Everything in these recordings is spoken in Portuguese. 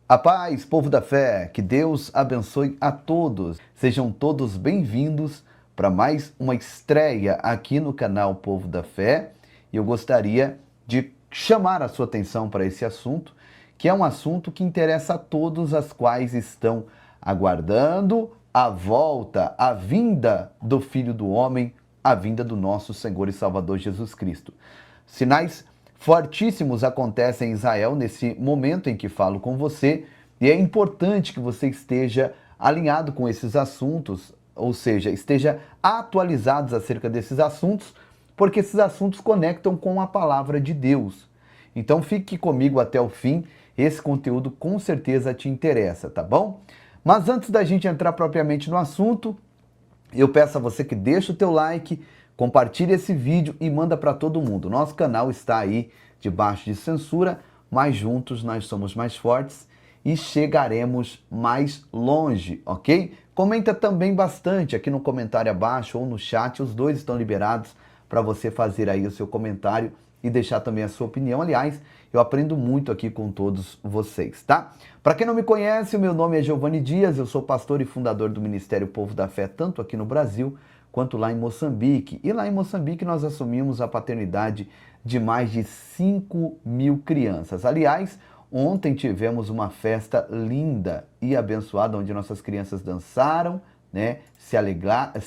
A paz, povo da fé, que Deus abençoe a todos. Sejam todos bem-vindos para mais uma estreia aqui no canal Povo da Fé. E eu gostaria de chamar a sua atenção para esse assunto, que é um assunto que interessa a todos as quais estão aguardando a volta, a vinda do Filho do Homem, a vinda do nosso Senhor e Salvador Jesus Cristo. Sinais fortíssimos acontecem em Israel nesse momento em que falo com você, e é importante que você esteja alinhado com esses assuntos, ou seja, esteja atualizado acerca desses assuntos, porque esses assuntos conectam com a palavra de Deus. Então fique comigo até o fim, esse conteúdo com certeza te interessa, tá bom? Mas antes da gente entrar propriamente no assunto, eu peço a você que deixe o teu like, compartilhe esse vídeo e manda para todo mundo. Nosso canal está aí debaixo de censura, mas juntos nós somos mais fortes e chegaremos mais longe, ok? Comenta também bastante aqui no comentário abaixo ou no chat, os dois estão liberados para você fazer aí o seu comentário e deixar também a sua opinião. Aliás, eu aprendo muito aqui com todos vocês, tá? Para quem não me conhece, o meu nome é Giovanni Dias, eu sou pastor e fundador do Ministério Povo da Fé, tanto aqui no Brasil quanto lá em Moçambique. E lá em Moçambique nós assumimos a paternidade de mais de 5.000 crianças. Aliás, ontem tivemos uma festa linda e abençoada, onde nossas crianças dançaram, né? Se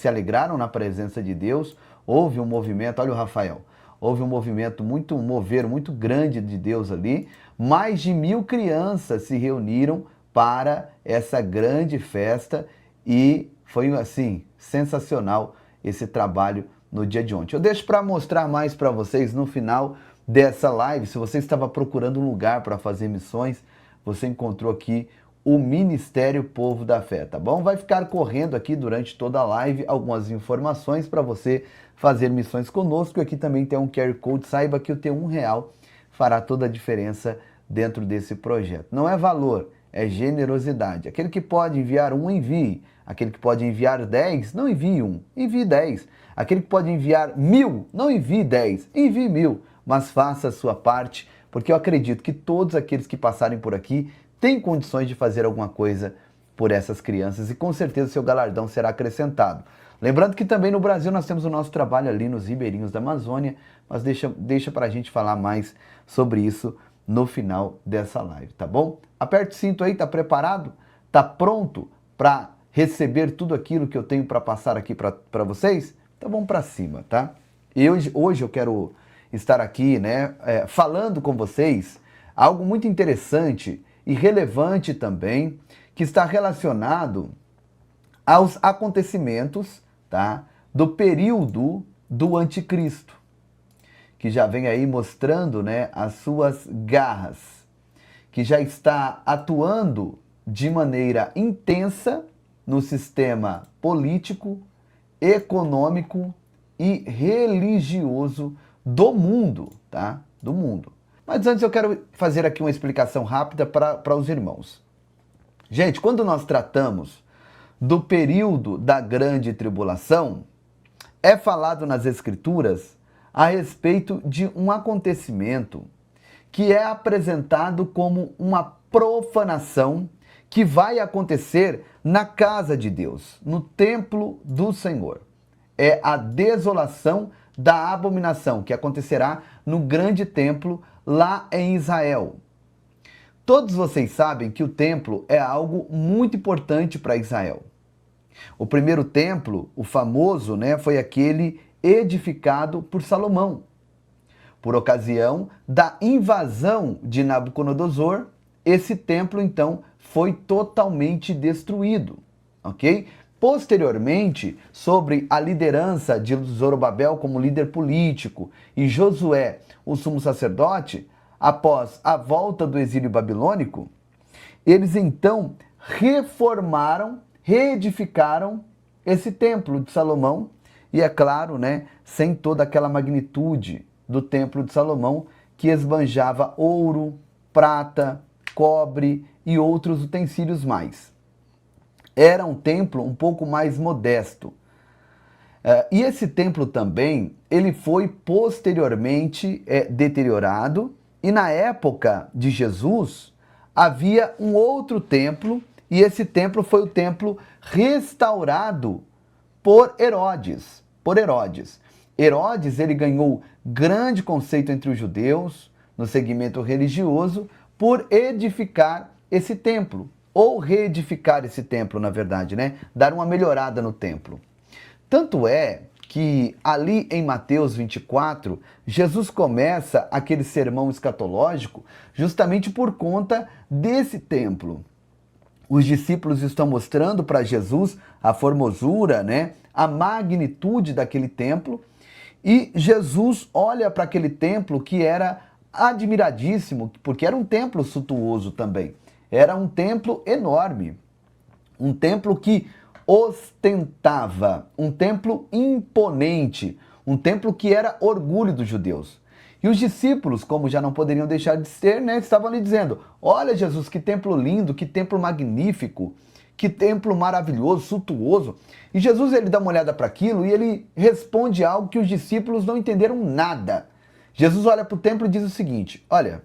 alegraram na presença de Deus. Houve um movimento, olha o Rafael, houve um movimento muito grande de Deus ali. Mais de 1.000 crianças se reuniram para essa grande festa e foi assim, sensacional esse trabalho no dia de ontem. Eu deixo para mostrar mais para vocês no final dessa live. Se você estava procurando um lugar para fazer missões, você encontrou aqui o Ministério Povo da Fé, tá bom? Vai ficar correndo aqui durante toda a live algumas informações para você fazer missões conosco. Aqui também tem um QR Code, saiba que o teu R$1 fará toda a diferença dentro desse projeto. Não é valor, é generosidade. Aquele que pode enviar um, envie. Aquele que pode enviar 10, não envie um, envie 10. Aquele que pode enviar 1.000, não envie 10, envie 1.000. Mas faça a sua parte, porque eu acredito que todos aqueles que passarem por aqui têm condições de fazer alguma coisa por essas crianças e com certeza o seu galardão será acrescentado. Lembrando que também no Brasil nós temos o nosso trabalho ali nos ribeirinhos da Amazônia, mas deixa para a gente falar mais sobre isso no final dessa live, tá bom? Aperte o cinto aí, tá preparado? Tá pronto para receber tudo aquilo que eu tenho para passar aqui para vocês? Então vamos para cima, tá? E hoje eu quero estar aqui, né, falando com vocês algo muito interessante e relevante também, que está relacionado aos acontecimentos, tá, do período do anticristo, que já vem aí mostrando, né, as suas garras, que já está atuando de maneira intensa no sistema político, econômico e religioso do mundo, tá? Do mundo. Mas antes eu quero fazer aqui uma explicação rápida para os irmãos. Gente, quando nós tratamos do período da grande tribulação, é falado nas Escrituras a respeito de um acontecimento que é apresentado como uma profanação que vai acontecer na casa de Deus, no templo do Senhor. É a desolação da abominação que acontecerá no grande templo lá em Israel. Todos vocês sabem que o templo é algo muito importante para Israel. O primeiro templo, o famoso, né, foi aquele edificado por Salomão. Por ocasião da invasão de Nabucodonosor, esse templo então foi totalmente destruído, ok? Posteriormente, sobre a liderança de Zorobabel como líder político e Josué, o sumo sacerdote, após a volta do exílio babilônico, eles então reformaram, reedificaram esse templo de Salomão e, é claro, né, sem toda aquela magnitude do templo de Salomão, que esbanjava ouro, prata, cobre e outros utensílios mais. Era um templo um pouco mais modesto. E esse templo também, ele foi posteriormente deteriorado, e na época de Jesus, havia um outro templo, e esse templo foi o templo restaurado por Herodes. Herodes, ele ganhou grande conceito entre os judeus, no segmento religioso, por edificar esse templo, ou reedificar esse templo, na verdade, né? Dar uma melhorada no templo. Tanto é que ali em Mateus 24, Jesus começa aquele sermão escatológico justamente por conta desse templo. Os discípulos estão mostrando para Jesus a formosura, né, a magnitude daquele templo, e Jesus olha para aquele templo que era admiradíssimo, porque era um templo suntuoso também. Era um templo enorme, um templo que ostentava, um templo imponente, um templo que era orgulho dos judeus. E os discípulos, como já não poderiam deixar de ser, né, estavam ali dizendo: olha, Jesus, que templo lindo, que templo magnífico, que templo maravilhoso, suntuoso. E Jesus, ele dá uma olhada para aquilo e ele responde algo que os discípulos não entenderam nada. Jesus olha para o templo e diz o seguinte: olha,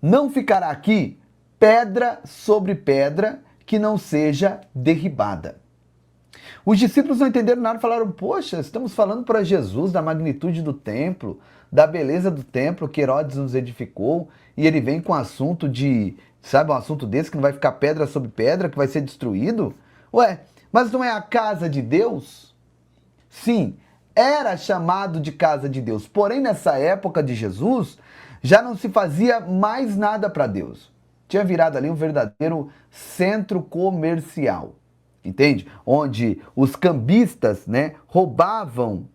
não ficará aqui pedra sobre pedra que não seja derribada. Os discípulos não entenderam nada, falaram: poxa, estamos falando para Jesus da magnitude do templo, da beleza do templo que Herodes nos edificou, e ele vem com um assunto de, sabe, um assunto desse que não vai ficar pedra sobre pedra, que vai ser destruído? Ué, mas não é a casa de Deus? Sim, era chamado de casa de Deus, porém nessa época de Jesus, já não se fazia mais nada para Deus. Tinha virado ali um verdadeiro centro comercial, entende? Onde os cambistas, né, roubavam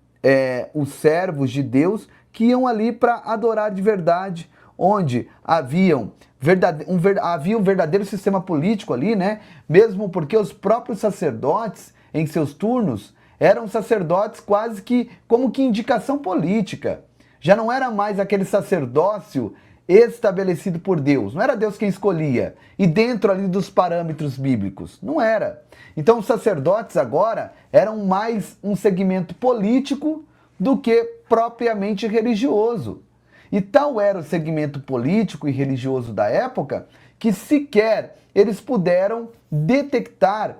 os servos de Deus que iam ali para adorar de verdade, onde havia um verdadeiro sistema político ali, né? Mesmo porque os próprios sacerdotes, em seus turnos, eram sacerdotes quase que como que indicação política. Já não era mais aquele sacerdócio estabelecido por Deus. Não era Deus quem escolhia. E dentro ali dos parâmetros bíblicos. Não era. Então os sacerdotes agora eram mais um segmento político do que propriamente religioso. E tal era o segmento político e religioso da época que sequer eles puderam detectar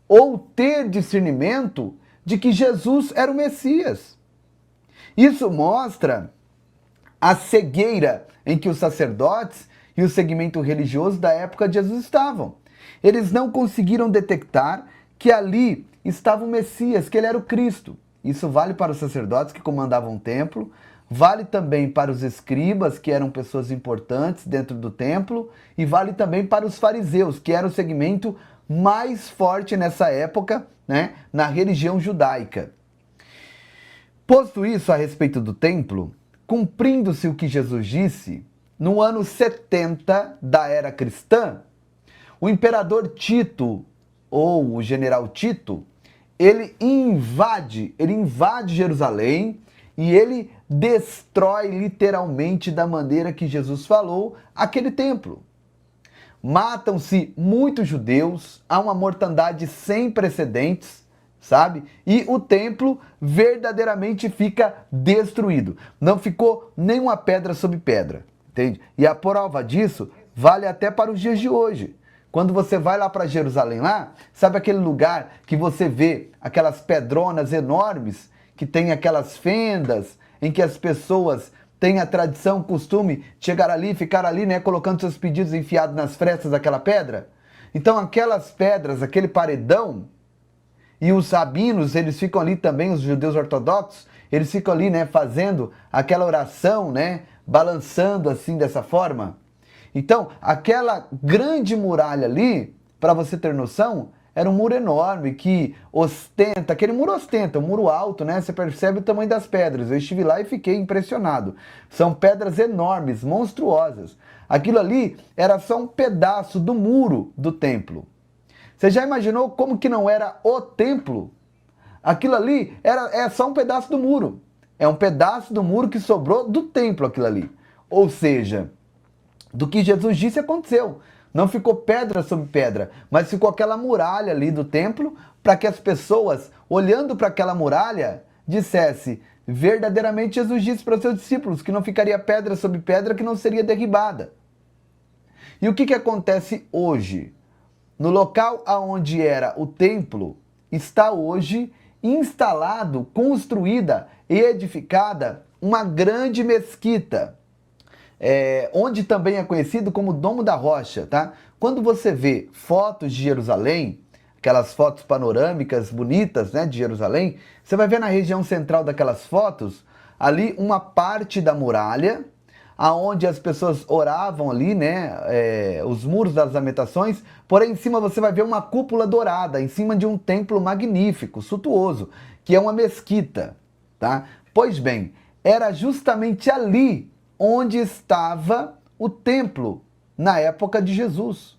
ou ter discernimento de que Jesus era o Messias. Isso mostra a cegueira em que os sacerdotes e o segmento religioso da época de Jesus estavam. Eles não conseguiram detectar que ali estava o Messias, que ele era o Cristo. Isso vale para os sacerdotes que comandavam o templo, vale também para os escribas, que eram pessoas importantes dentro do templo, e vale também para os fariseus, que era o segmento mais forte nessa época, né, na religião judaica. Posto isso a respeito do templo, cumprindo-se o que Jesus disse, no ano 70 da era cristã, o imperador Tito, ou o general Tito, ele invade Jerusalém e ele destrói literalmente da maneira que Jesus falou aquele templo. Matam-se muitos judeus, há uma mortandade sem precedentes, sabe? E o templo verdadeiramente fica destruído. Não ficou nenhuma pedra sobre pedra, entende? E a prova disso vale até para os dias de hoje. Quando você vai lá para Jerusalém, lá, sabe aquele lugar que você vê aquelas pedronas enormes, que tem aquelas fendas, em que as pessoas têm a tradição, o costume de chegar ali e ficar ali, né, colocando seus pedidos enfiados nas frestas daquela pedra? Então aquelas pedras, aquele paredão, e os rabinos, eles ficam ali também, os judeus ortodoxos, eles ficam ali, né, fazendo aquela oração, né, balançando assim dessa forma. Então, aquela grande muralha ali, para você ter noção, era um muro enorme que ostenta, aquele muro ostenta, um muro alto, né? Você percebe o tamanho das pedras. Eu estive lá e fiquei impressionado. São pedras enormes, monstruosas. Aquilo ali era só um pedaço do muro do templo. Você já imaginou como que não era o templo? Aquilo ali é só um pedaço do muro. É um pedaço do muro que sobrou do templo, aquilo ali. Ou seja, do que Jesus disse aconteceu. Não ficou pedra sobre pedra, mas ficou aquela muralha ali do templo para que as pessoas, olhando para aquela muralha, dissesse: verdadeiramente Jesus disse para os seus discípulos que não ficaria pedra sobre pedra que não seria derribada. E o que acontece hoje? No local onde era o templo, está hoje instalado, construída e edificada uma grande mesquita, onde também é conhecido como Domo da Rocha, tá? Quando você vê fotos de Jerusalém, aquelas fotos panorâmicas bonitas, né, de Jerusalém, você vai ver na região central daquelas fotos, ali uma parte da muralha, aonde as pessoas oravam ali, né, os muros das lamentações, porém em cima você vai ver uma cúpula dourada, em cima de um templo magnífico, suntuoso, que é uma mesquita, tá? Pois bem, era justamente ali onde estava o templo na época de Jesus.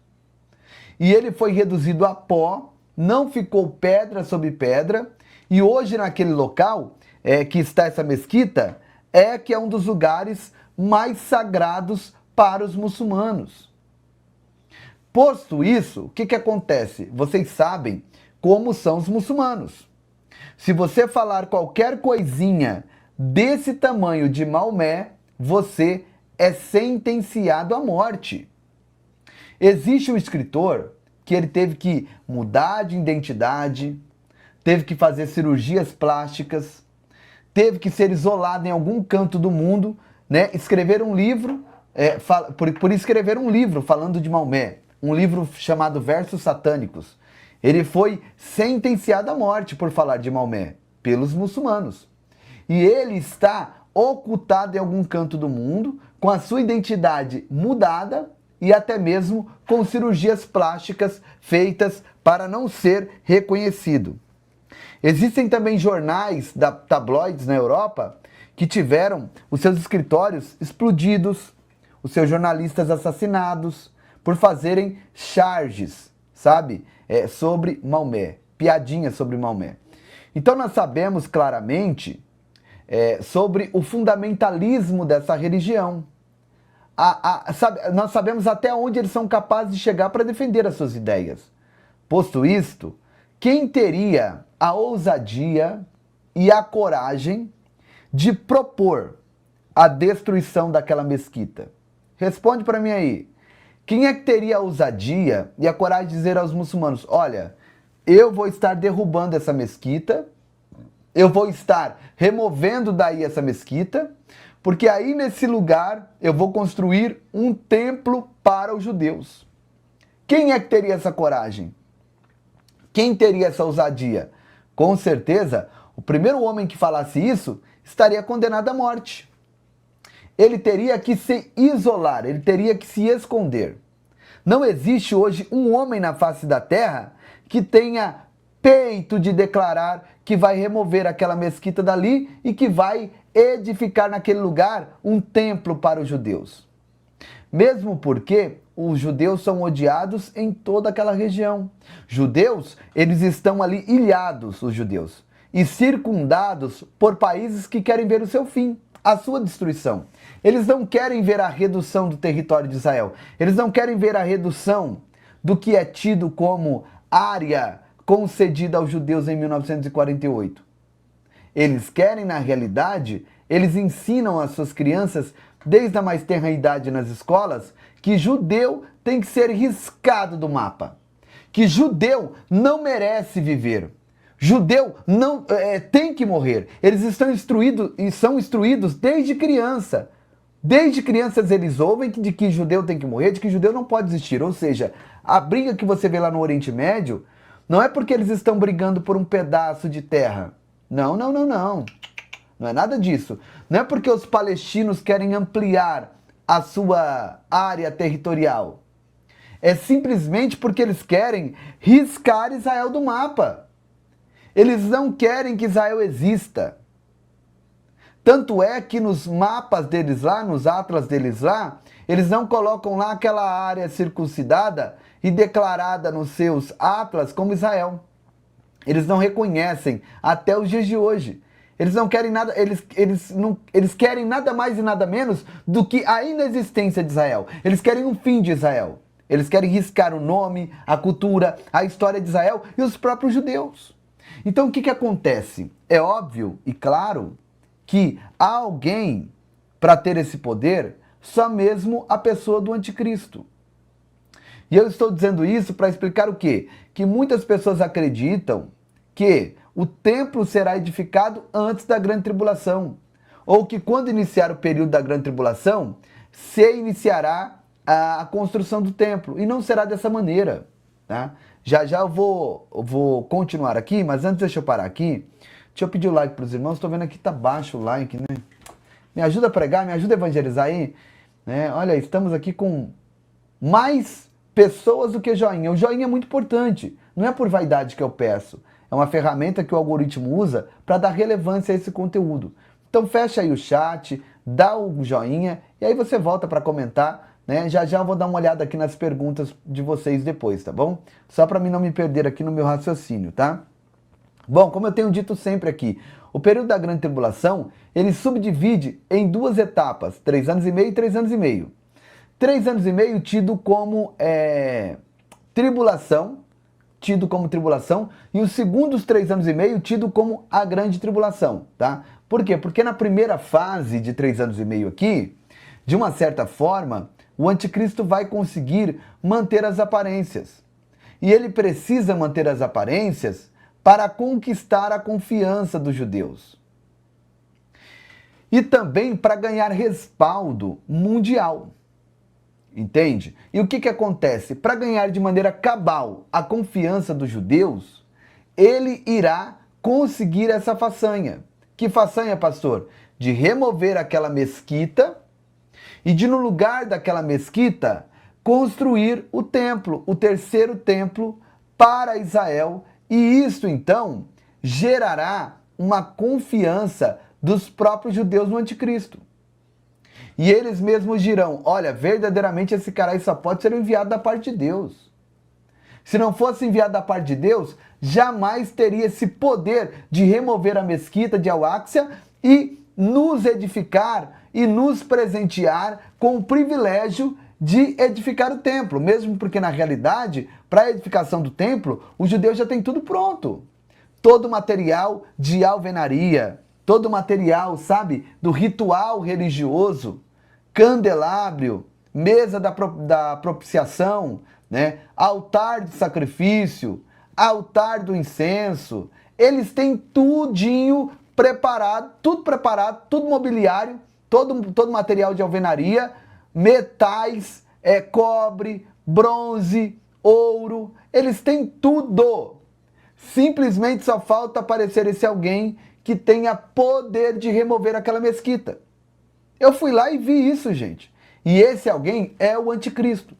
E ele foi reduzido a pó, não ficou pedra sobre pedra, e hoje naquele local que está essa mesquita, que é um dos lugares mais sagrados para os muçulmanos. Posto isso, o que acontece? Vocês sabem como são os muçulmanos. Se você falar qualquer coisinha desse tamanho de Maomé, você é sentenciado à morte. Existe um escritor que ele teve que mudar de identidade, teve que fazer cirurgias plásticas, teve que ser isolado em algum canto do mundo, né? Escrever um livro, por escrever um livro falando de Maomé, um livro chamado Versos Satânicos. Ele foi sentenciado à morte por falar de Maomé pelos muçulmanos. E ele está ocultado em algum canto do mundo, com a sua identidade mudada e até mesmo com cirurgias plásticas feitas para não ser reconhecido. Existem também jornais tabloides na Europa que tiveram os seus escritórios explodidos, os seus jornalistas assassinados por fazerem charges, sabe, sobre Maomé, piadinhas sobre Maomé. Então nós sabemos claramente sobre o fundamentalismo dessa religião. Nós sabemos até onde eles são capazes de chegar para defender as suas ideias. Posto isto, quem teria a ousadia e a coragem de propor a destruição daquela mesquita? Responde para mim aí. Quem é que teria a ousadia e a coragem de dizer aos muçulmanos: olha, eu vou estar derrubando essa mesquita, eu vou estar removendo daí essa mesquita, porque aí nesse lugar eu vou construir um templo para os judeus. Quem é que teria essa coragem? Quem teria essa ousadia? Com certeza, o primeiro homem que falasse isso estaria condenado à morte. Ele teria que se isolar, ele teria que se esconder. Não existe hoje um homem na face da terra que tenha peito de declarar que vai remover aquela mesquita dali e que vai edificar naquele lugar um templo para os judeus. Mesmo porque os judeus são odiados em toda aquela região. Judeus, eles estão ali ilhados, os judeus, e circundados por países que querem ver o seu fim, a sua destruição. Eles não querem ver a redução do território de Israel. Eles não querem ver a redução do que é tido como área concedida aos judeus em 1948. Eles querem, na realidade, eles ensinam às suas crianças, desde a mais tenra idade nas escolas, que judeu tem que ser riscado do mapa. Que judeu não merece viver. Judeu não tem que morrer. Eles estão instruídos e são instruídos desde criança. Desde crianças eles ouvem de que judeu tem que morrer, de que judeu não pode existir. Ou seja, a briga que você vê lá no Oriente Médio não é porque eles estão brigando por um pedaço de terra. Não, não, não, não. Não é nada disso. Não é porque os palestinos querem ampliar a sua área territorial. É simplesmente porque eles querem riscar Israel do mapa. Eles não querem que Israel exista. Tanto é que nos mapas deles lá, nos atlas deles lá, eles não colocam lá aquela área circuncidada e declarada nos seus atlas como Israel. Eles não reconhecem até os dias de hoje. Eles não querem nada, eles querem nada mais e nada menos do que a inexistência de Israel. Eles querem um fim de Israel. Eles querem riscar o nome, a cultura, a história de Israel e os próprios judeus. Então o que acontece? É óbvio e claro que há alguém para ter esse poder, só mesmo a pessoa do anticristo. E eu estou dizendo isso para explicar o quê? Que muitas pessoas acreditam que o templo será edificado antes da grande tribulação, ou que quando iniciar o período da grande tribulação, se iniciará a construção do templo, e não será dessa maneira, tá? Já eu vou continuar aqui, mas antes deixa eu parar aqui, deixa eu pedir o like para os irmãos, estou vendo aqui que tá baixo o like, né? Me ajuda a pregar, me ajuda a evangelizar aí, né? Olha, estamos aqui com mais pessoas do que joinha. O joinha é muito importante, não é por vaidade que eu peço, é uma ferramenta que o algoritmo usa para dar relevância a esse conteúdo. Então fecha aí o chat, dá o joinha e aí você volta para comentar, né? Já eu vou dar uma olhada aqui nas perguntas de vocês depois, tá bom? Só para mim não me perder aqui no meu raciocínio, tá? Bom, como eu tenho dito sempre aqui, o período da grande tribulação, ele subdivide em duas etapas, 3 anos e meio e 3 anos e meio. 3 anos e meio tido como tribulação, e os segundos 3 anos e meio tido como a grande tribulação, tá? Por quê? Porque na primeira fase de 3 anos e meio aqui, de uma certa forma, o anticristo vai conseguir manter as aparências. E ele precisa manter as aparências para conquistar a confiança dos judeus. E também para ganhar respaldo mundial. Entende? E o que acontece? Para ganhar de maneira cabal a confiança dos judeus, ele irá conseguir essa façanha. Que façanha, pastor? De remover aquela mesquita e de, no lugar daquela mesquita, construir o templo, o terceiro templo para Israel. E isto, então, gerará uma confiança dos próprios judeus no anticristo. E eles mesmos dirão, olha, verdadeiramente esse cara aí só pode ser enviado da parte de Deus. Se não fosse enviado da parte de Deus, jamais teria esse poder de remover a mesquita de Al-Aqsa e nos edificar e nos presentear com o privilégio de edificar o templo. Mesmo porque, na realidade, para a edificação do templo, os judeus já têm tudo pronto. Todo o material de alvenaria, todo o material, sabe, do ritual religioso, candelabro, mesa da propiciação, né, altar de sacrifício, altar do incenso, eles têm tudinho preparado, tudo mobiliário, todo material de alvenaria, metais, cobre, bronze, ouro, eles têm tudo. Simplesmente só falta aparecer esse alguém que tenha poder de remover aquela mesquita. Eu fui lá e vi isso, gente. E esse alguém é o anticristo.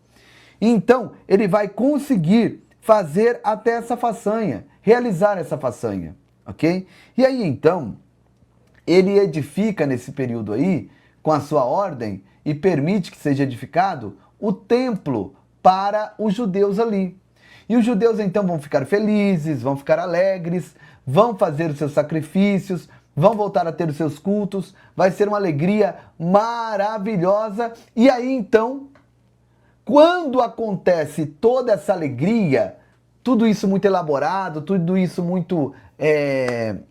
Então, ele vai conseguir fazer até essa façanha, realizar essa façanha, ok? E aí, então, ele edifica nesse período aí, com a sua ordem, e permite que seja edificado o templo para os judeus ali. E os judeus, então, vão ficar felizes, vão ficar alegres, vão fazer os seus sacrifícios, vão voltar a ter os seus cultos, vai ser uma alegria maravilhosa. E aí, então, quando acontece toda essa alegria, tudo isso muito elaborado, tudo isso muito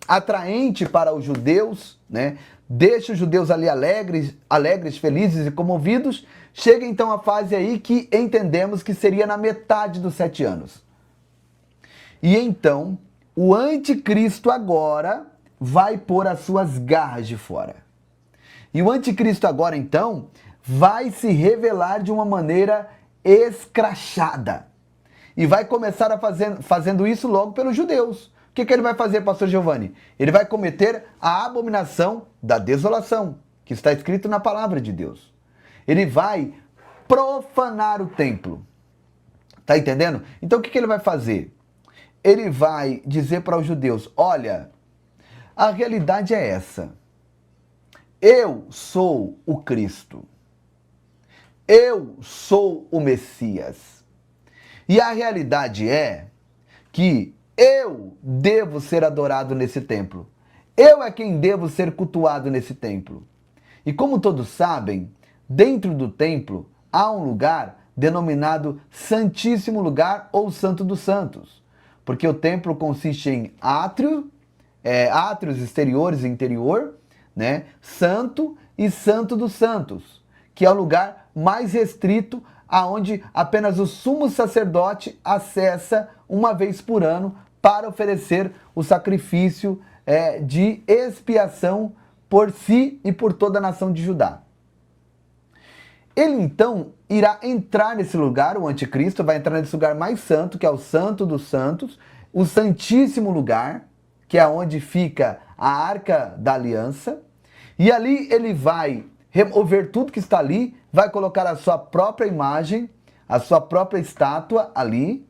atraente para os judeus, né? Deixa os judeus ali alegres, felizes e comovidos. Chega então a fase aí que entendemos que seria na metade dos 7 anos. E então, o anticristo agora vai pôr as suas garras de fora. E o anticristo agora, então, vai se revelar de uma maneira escrachada. E vai começar fazendo isso logo pelos judeus. O que ele vai fazer, pastor Giovanni? Ele vai cometer a abominação da desolação, que está escrito na palavra de Deus. Ele vai profanar o templo. Tá entendendo? Então o que ele vai fazer? Ele vai dizer para os judeus, olha, a realidade é essa. Eu sou o Cristo. Eu sou o Messias. E a realidade é que eu devo ser adorado nesse templo. Eu é quem devo ser cultuado nesse templo. E como todos sabem, dentro do templo há um lugar denominado Santíssimo Lugar ou Santo dos Santos. Porque o templo consiste em átrios exteriores e interior, né? Santo e Santo dos Santos, que é o lugar mais restrito, aonde apenas o sumo sacerdote acessa uma vez por ano para oferecer o sacrifício de expiação por si e por toda a nação de Judá. Ele então irá entrar nesse lugar, o anticristo vai entrar nesse lugar mais santo, que é o Santo dos Santos, o Santíssimo Lugar, que é onde fica a Arca da Aliança, e ali ele vai remover tudo que está ali, vai colocar a sua própria imagem, a sua própria estátua ali,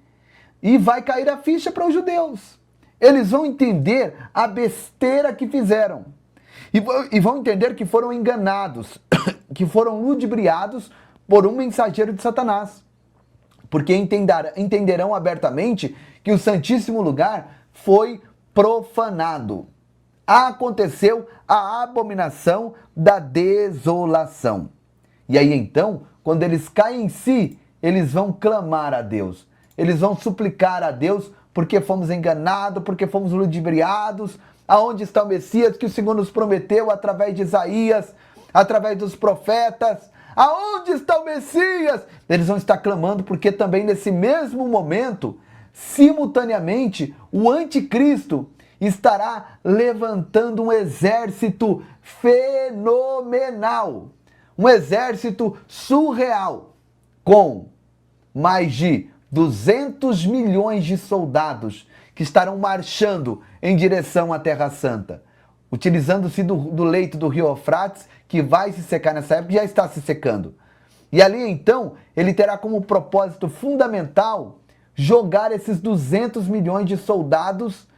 e vai cair a ficha para os judeus. Eles vão entender a besteira que fizeram. E vão entender que foram enganados, que foram ludibriados por um mensageiro de Satanás. Porque entenderão abertamente que o Santíssimo Lugar foi profanado. Aconteceu a abominação da desolação. E aí então, quando eles caem em si, eles vão clamar a Deus. Eles vão suplicar a Deus porque fomos enganados, porque fomos ludibriados. Aonde está o Messias que o Senhor nos prometeu através de Isaías, através dos profetas? Aonde está o Messias? Eles vão estar clamando porque também nesse mesmo momento, simultaneamente, o anticristo estará levantando um exército fenomenal, um exército surreal, com mais de 200 milhões de soldados que estarão marchando em direção à Terra Santa, utilizando-se do leito do rio Eufrates, que vai se secar nessa época e já está se secando. E ali então, ele terá como propósito fundamental jogar esses 200 milhões de soldados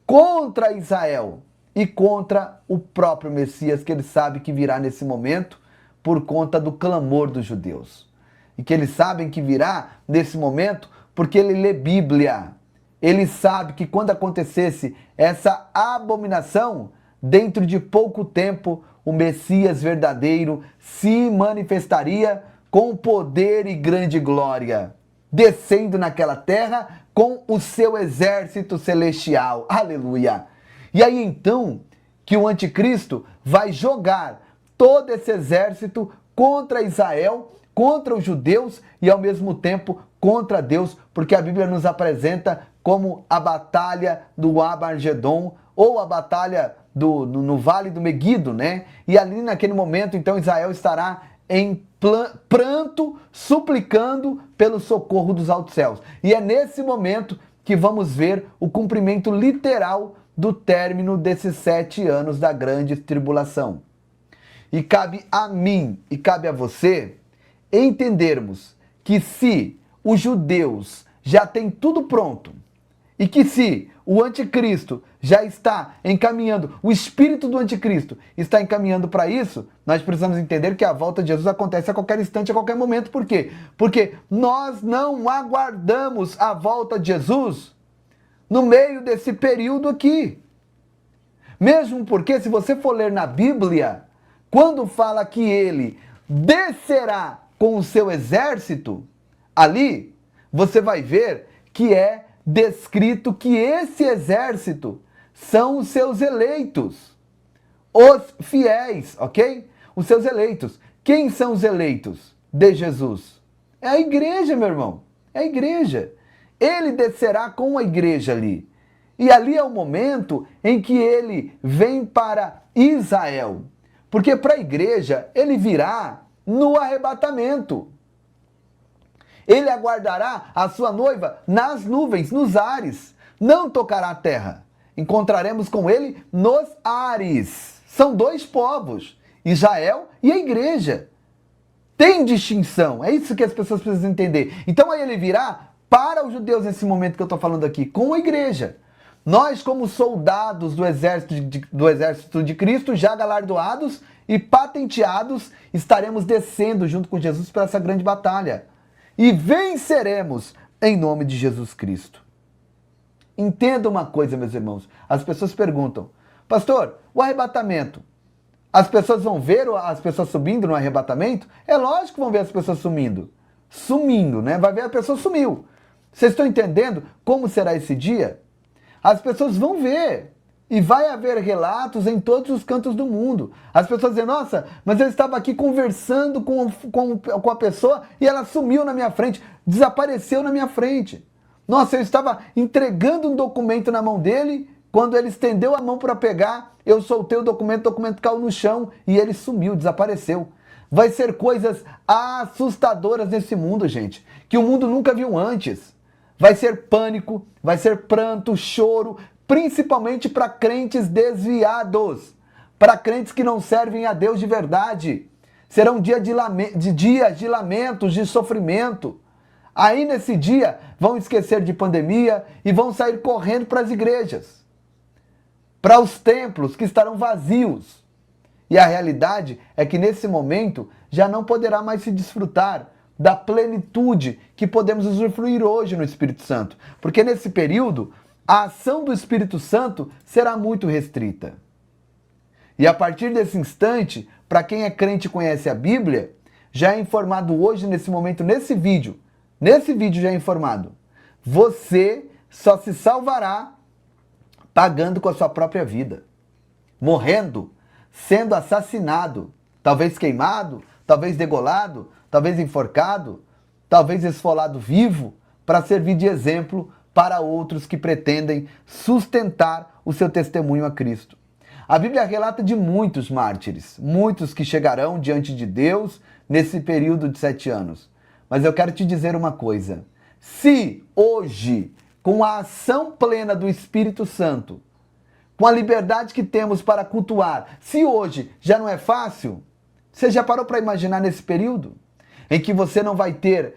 contra Israel e contra o próprio Messias, que ele sabe que virá nesse momento por conta do clamor dos judeus. E que eles sabem que virá nesse momento porque ele lê Bíblia. Ele sabe que quando acontecesse essa abominação, dentro de pouco tempo, o Messias verdadeiro se manifestaria com poder e grande glória, descendo naquela terra com o seu exército celestial. Aleluia! E aí então que o anticristo vai jogar todo esse exército contra Israel, contra os judeus e ao mesmo tempo contra Deus, porque a Bíblia nos apresenta como a batalha do Abargedon, ou a batalha no Vale do Meguido, né? E ali naquele momento, então, Israel estará em pranto, suplicando pelo socorro dos altos céus. E é nesse momento que vamos ver o cumprimento literal do término desses 7 anos da grande tribulação. E cabe a mim e cabe a você entendermos que se os judeus já têm tudo pronto, e que se o anticristo já está encaminhando, o espírito do anticristo está encaminhando para isso, nós precisamos entender que a volta de Jesus acontece a qualquer instante, a qualquer momento. Por quê? Porque nós não aguardamos a volta de Jesus no meio desse período aqui. Mesmo porque, se você for ler na Bíblia, quando fala que ele descerá com o seu exército, ali você vai ver que é descrito que esse exército são os seus eleitos, os fiéis, ok? Os seus eleitos. Quem são os eleitos de Jesus? É a igreja, meu irmão. É a igreja. Ele descerá com a igreja ali. E ali é o momento em que ele vem para Israel. Porque para a igreja ele virá no arrebatamento. Ele aguardará a sua noiva nas nuvens, nos ares. Não tocará a terra. Encontraremos com ele nos ares. São 2 povos, Israel e a igreja. Tem distinção. É isso que as pessoas precisam entender. Então aí ele virá para os judeus nesse momento que eu estou falando aqui, com a igreja. Nós, como soldados do exército de Cristo, já galardoados e patenteados, estaremos descendo junto com Jesus para essa grande batalha. E venceremos em nome de Jesus Cristo. Entenda uma coisa, meus irmãos. As pessoas perguntam, pastor, o arrebatamento, as pessoas vão ver as pessoas subindo no arrebatamento? É lógico que vão ver as pessoas sumindo. Sumindo, né? Vai ver a pessoa sumiu. Vocês estão entendendo como será esse dia? As pessoas vão ver E vai haver relatos em todos os cantos do mundo. As pessoas dizem, nossa, mas eu estava aqui conversando com a pessoa e ela sumiu na minha frente, desapareceu na minha frente. Nossa, eu estava entregando um documento na mão dele, quando ele estendeu a mão para pegar, eu soltei o documento caiu no chão e ele sumiu, desapareceu. Vai ser coisas assustadoras nesse mundo, gente, que o mundo nunca viu antes. Vai ser pânico, vai ser pranto, choro, principalmente para crentes desviados, para crentes que não servem a Deus de verdade. Serão dias de lamentos, de sofrimento. Aí nesse dia vão esquecer de pandemia e vão sair correndo para as igrejas, para os templos que estarão vazios. E a realidade é que nesse momento já não poderá mais se desfrutar da plenitude que podemos usufruir hoje no Espírito Santo. Porque nesse período, a ação do Espírito Santo será muito restrita. E a partir desse instante, para quem é crente e conhece a Bíblia, já é informado hoje, nesse momento, nesse vídeo já é informado, você só se salvará pagando com a sua própria vida, morrendo, sendo assassinado, talvez queimado, talvez degolado, talvez enforcado, talvez esfolado vivo, para servir de exemplo para outros que pretendem sustentar o seu testemunho a Cristo. A Bíblia relata de muitos mártires, muitos que chegarão diante de Deus nesse período de 7 anos. Mas eu quero te dizer uma coisa, se hoje, com a ação plena do Espírito Santo, com a liberdade que temos para cultuar, se hoje já não é fácil, você já parou para imaginar nesse período? Em que você não vai ter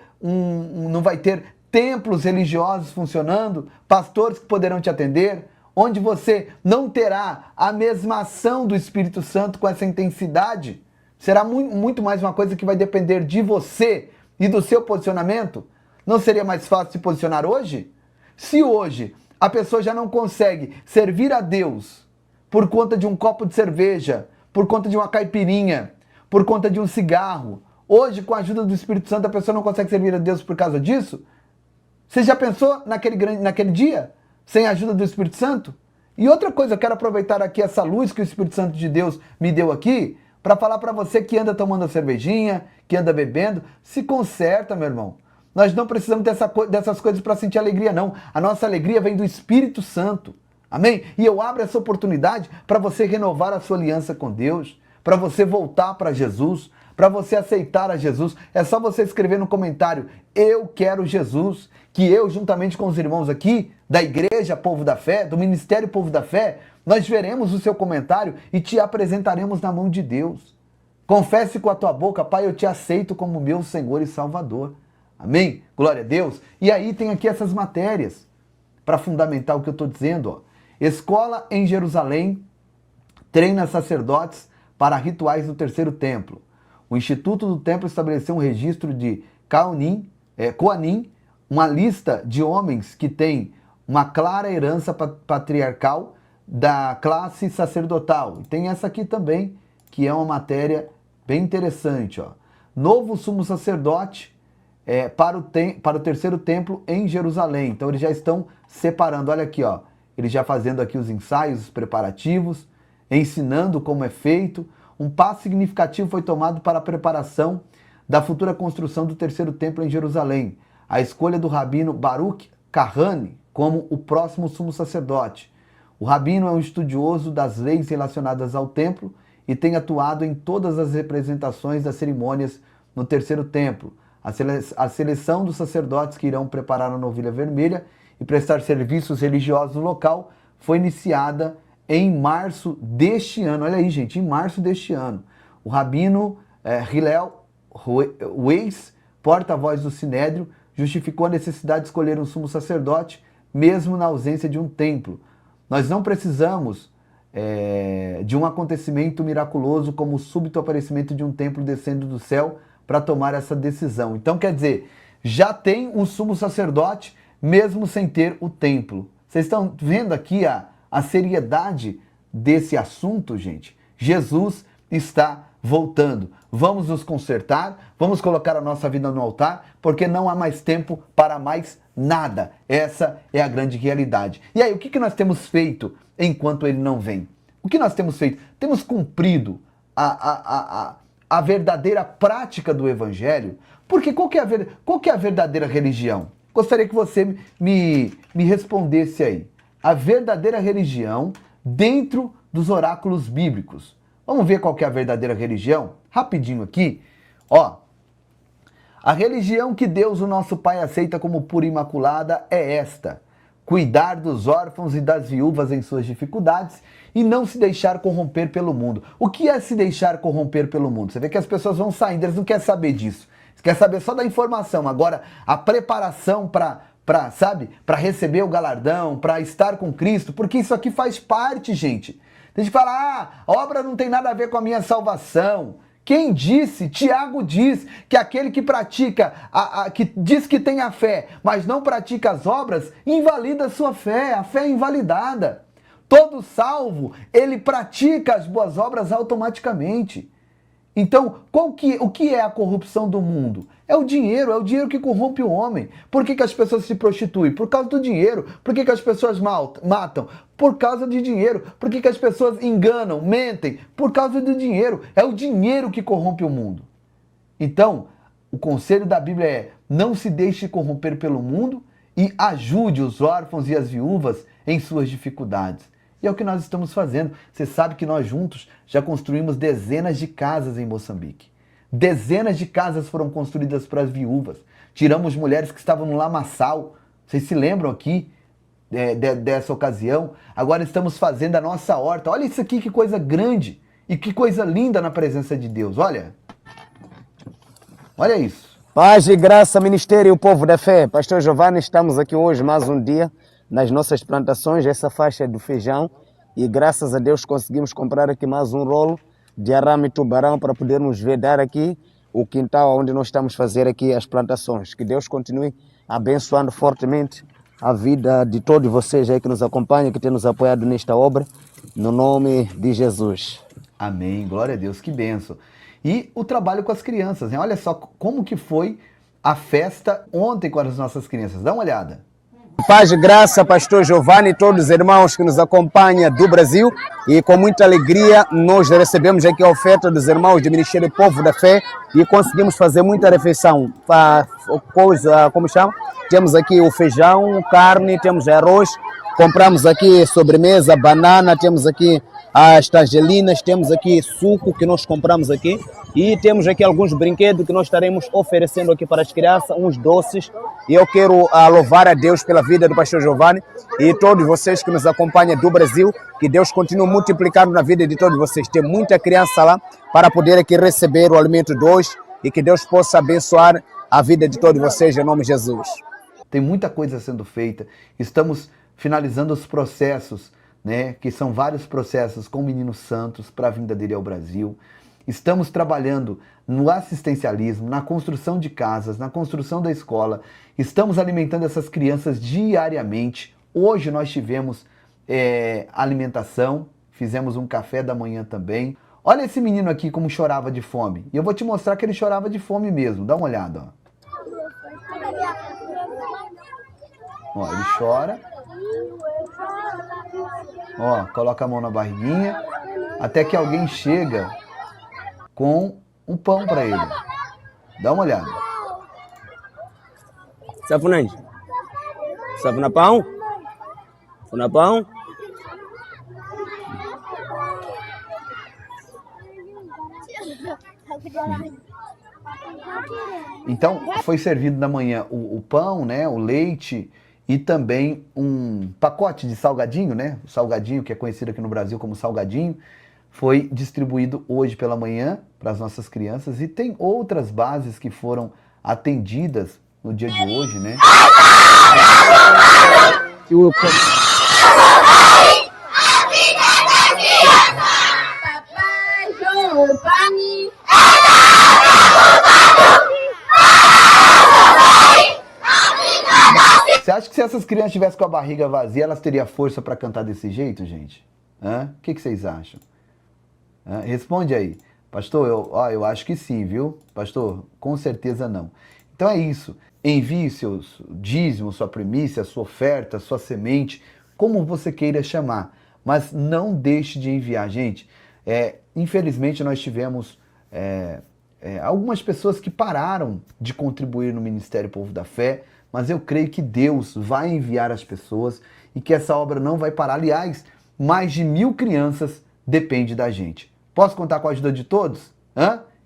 templos religiosos funcionando, pastores que poderão te atender, onde você não terá a mesma ação do Espírito Santo com essa intensidade. Será muito mais uma coisa que vai depender de você e do seu posicionamento. Não seria mais fácil se posicionar hoje? Se hoje a pessoa já não consegue servir a Deus por conta de um copo de cerveja, por conta de uma caipirinha, por conta de um cigarro, hoje, com a ajuda do Espírito Santo, a pessoa não consegue servir a Deus por causa disso? Você já pensou naquele dia, sem a ajuda do Espírito Santo? E outra coisa, eu quero aproveitar aqui essa luz que o Espírito Santo de Deus me deu aqui, para falar para você que anda tomando a cervejinha, que anda bebendo, se conserta, meu irmão. Nós não precisamos dessas coisas para sentir alegria, não. A nossa alegria vem do Espírito Santo. Amém? E eu abro essa oportunidade para você renovar a sua aliança com Deus, para você voltar para Jesus, para você aceitar a Jesus. É só você escrever no comentário, eu quero Jesus, que eu, juntamente com os irmãos aqui, da Igreja Povo da Fé, do Ministério Povo da Fé, nós veremos o seu comentário e te apresentaremos na mão de Deus. Confesse com a tua boca, Pai, eu te aceito como meu Senhor e Salvador. Amém? Glória a Deus. E aí tem aqui essas matérias para fundamentar o que eu estou dizendo. Ó. Escola em Jerusalém treina sacerdotes para rituais do terceiro templo. O Instituto do Templo estabeleceu um registro de Coanim, uma lista de homens que têm uma clara herança patriarcal da classe sacerdotal. E tem essa aqui também, que é uma matéria bem interessante. Ó. Novo sumo sacerdote para o terceiro templo em Jerusalém. Então eles já estão separando, olha aqui, ó, eles já fazendo aqui os ensaios, os preparativos, ensinando como é feito. Um passo significativo foi tomado para a preparação da futura construção do terceiro templo em Jerusalém. A escolha do rabino Baruch Kahane como o próximo sumo sacerdote. O rabino é um estudioso das leis relacionadas ao templo e tem atuado em todas as representações das cerimônias no terceiro templo. A seleção dos sacerdotes que irão preparar a novilha vermelha e prestar serviços religiosos no local foi iniciada em março deste ano. Olha aí, gente, em março deste ano. O rabino Hillel Weiss, porta-voz do Sinédrio, justificou a necessidade de escolher um sumo sacerdote, mesmo na ausência de um templo. Nós não precisamos de um acontecimento miraculoso como o súbito aparecimento de um templo descendo do céu para tomar essa decisão. Então, quer dizer, já tem um sumo sacerdote, mesmo sem ter o templo. Vocês estão vendo aqui a seriedade desse assunto, gente? Jesus está voltando. Vamos nos consertar, vamos colocar a nossa vida no altar, porque não há mais tempo para mais nada. Essa é a grande realidade. E aí, o que nós temos feito enquanto ele não vem? O que nós temos feito? Temos cumprido a verdadeira prática do Evangelho? Porque qual que é a verdadeira religião? Gostaria que você me respondesse aí. A verdadeira religião dentro dos oráculos bíblicos. Vamos ver qual que é a verdadeira religião? Rapidinho aqui. Ó, a religião que Deus, o nosso Pai, aceita como pura e imaculada é esta: cuidar dos órfãos e das viúvas em suas dificuldades e não se deixar corromper pelo mundo. O que é se deixar corromper pelo mundo? Você vê que as pessoas vão saindo, eles não querem saber disso. Eles querem saber só da informação. Agora, a preparação para receber o galardão, para estar com Cristo, porque isso aqui faz parte, gente. Tem gente que fala, a obra não tem nada a ver com a minha salvação. Quem disse? Tiago diz que aquele que pratica, que diz que tem a fé, mas não pratica as obras, invalida a sua fé. A fé é invalidada. Todo salvo, ele pratica as boas obras automaticamente. Então, o que é a corrupção do mundo? É o dinheiro que corrompe o homem. Por que as pessoas se prostituem? Por causa do dinheiro. Por que as pessoas matam? Por causa de dinheiro. Por que as pessoas enganam, mentem? Por causa do dinheiro. É o dinheiro que corrompe o mundo. Então, o conselho da Bíblia é: não se deixe corromper pelo mundo e ajude os órfãos e as viúvas em suas dificuldades. E é o que nós estamos fazendo. Você sabe que nós juntos já construímos dezenas de casas em Moçambique. Dezenas de casas foram construídas para as viúvas. Tiramos mulheres que estavam no lamaçal. Vocês se lembram aqui dessa ocasião? Agora estamos fazendo a nossa horta. Olha isso aqui, que coisa grande e que coisa linda na presença de Deus. Olha. Olha isso. Paz e graça, Ministério e o Povo da Fé. Pastor Giovanni, estamos aqui hoje mais um dia nas nossas plantações, essa faixa do feijão, e graças a Deus conseguimos comprar aqui mais um rolo de arame tubarão para podermos vedar aqui o quintal onde nós estamos a fazer aqui as plantações. Que Deus continue abençoando fortemente a vida de todos vocês aí que nos acompanham, que têm nos apoiado nesta obra, no nome de Jesus. Amém, glória a Deus, que bênção. E o trabalho com as crianças, né? Olha só como que foi a festa ontem com as nossas crianças. Dá uma olhada. Paz e graça, Pastor Giovanni e todos os irmãos que nos acompanham do Brasil, e com muita alegria nós recebemos aqui a oferta dos irmãos do Ministério Povo da Fé e conseguimos fazer muita refeição. Como chama? Temos aqui o feijão, carne, temos arroz, compramos aqui sobremesa, banana, temos aqui as tangelinas, temos aqui suco que nós compramos aqui e temos aqui alguns brinquedos que nós estaremos oferecendo aqui para as crianças, uns doces. E eu quero louvar a Deus pela vida do Pastor Giovanni e todos vocês que nos acompanham do Brasil, que Deus continue multiplicando na vida de todos vocês. Tem muita criança lá para poder aqui receber o alimento de hoje e que Deus possa abençoar a vida de todos vocês em nome de Jesus. Tem muita coisa sendo feita, estamos finalizando os processos, né, que são vários processos com o Menino Santos para a vinda dele ao Brasil. Estamos trabalhando no assistencialismo, na construção de casas, na construção da escola. Estamos alimentando essas crianças diariamente. Hoje nós tivemos alimentação, fizemos um café da manhã também. Olha esse menino aqui como chorava de fome. E eu vou te mostrar que ele chorava de fome mesmo. Dá uma olhada, ó. Ó, ele chora. Ó, coloca a mão na barriguinha. Até que alguém chega com um pão para ele. Dá uma olhada. Safunante? Safuna pão? Funa pão? Então, foi servido na manhã o pão, né, o leite e também um pacote de salgadinho, né? O salgadinho, que é conhecido aqui no Brasil como salgadinho, foi distribuído hoje pela manhã para as nossas crianças, e tem outras bases que foram atendidas no dia de hoje, né? Você acha que se essas crianças tivessem com a barriga vazia, elas teriam força para cantar desse jeito, gente? O que vocês acham? Responde aí. Pastor, eu acho que sim, viu? Pastor, com certeza não. Então é isso. Envie seus dízimos, sua primícia, sua oferta, sua semente, como você queira chamar. Mas não deixe de enviar, gente. Infelizmente nós tivemos algumas pessoas que pararam de contribuir no Ministério Povo da Fé, mas eu creio que Deus vai enviar as pessoas e que essa obra não vai parar. Aliás, mais de 1.000 crianças dependem da gente. Posso contar com a ajuda de todos?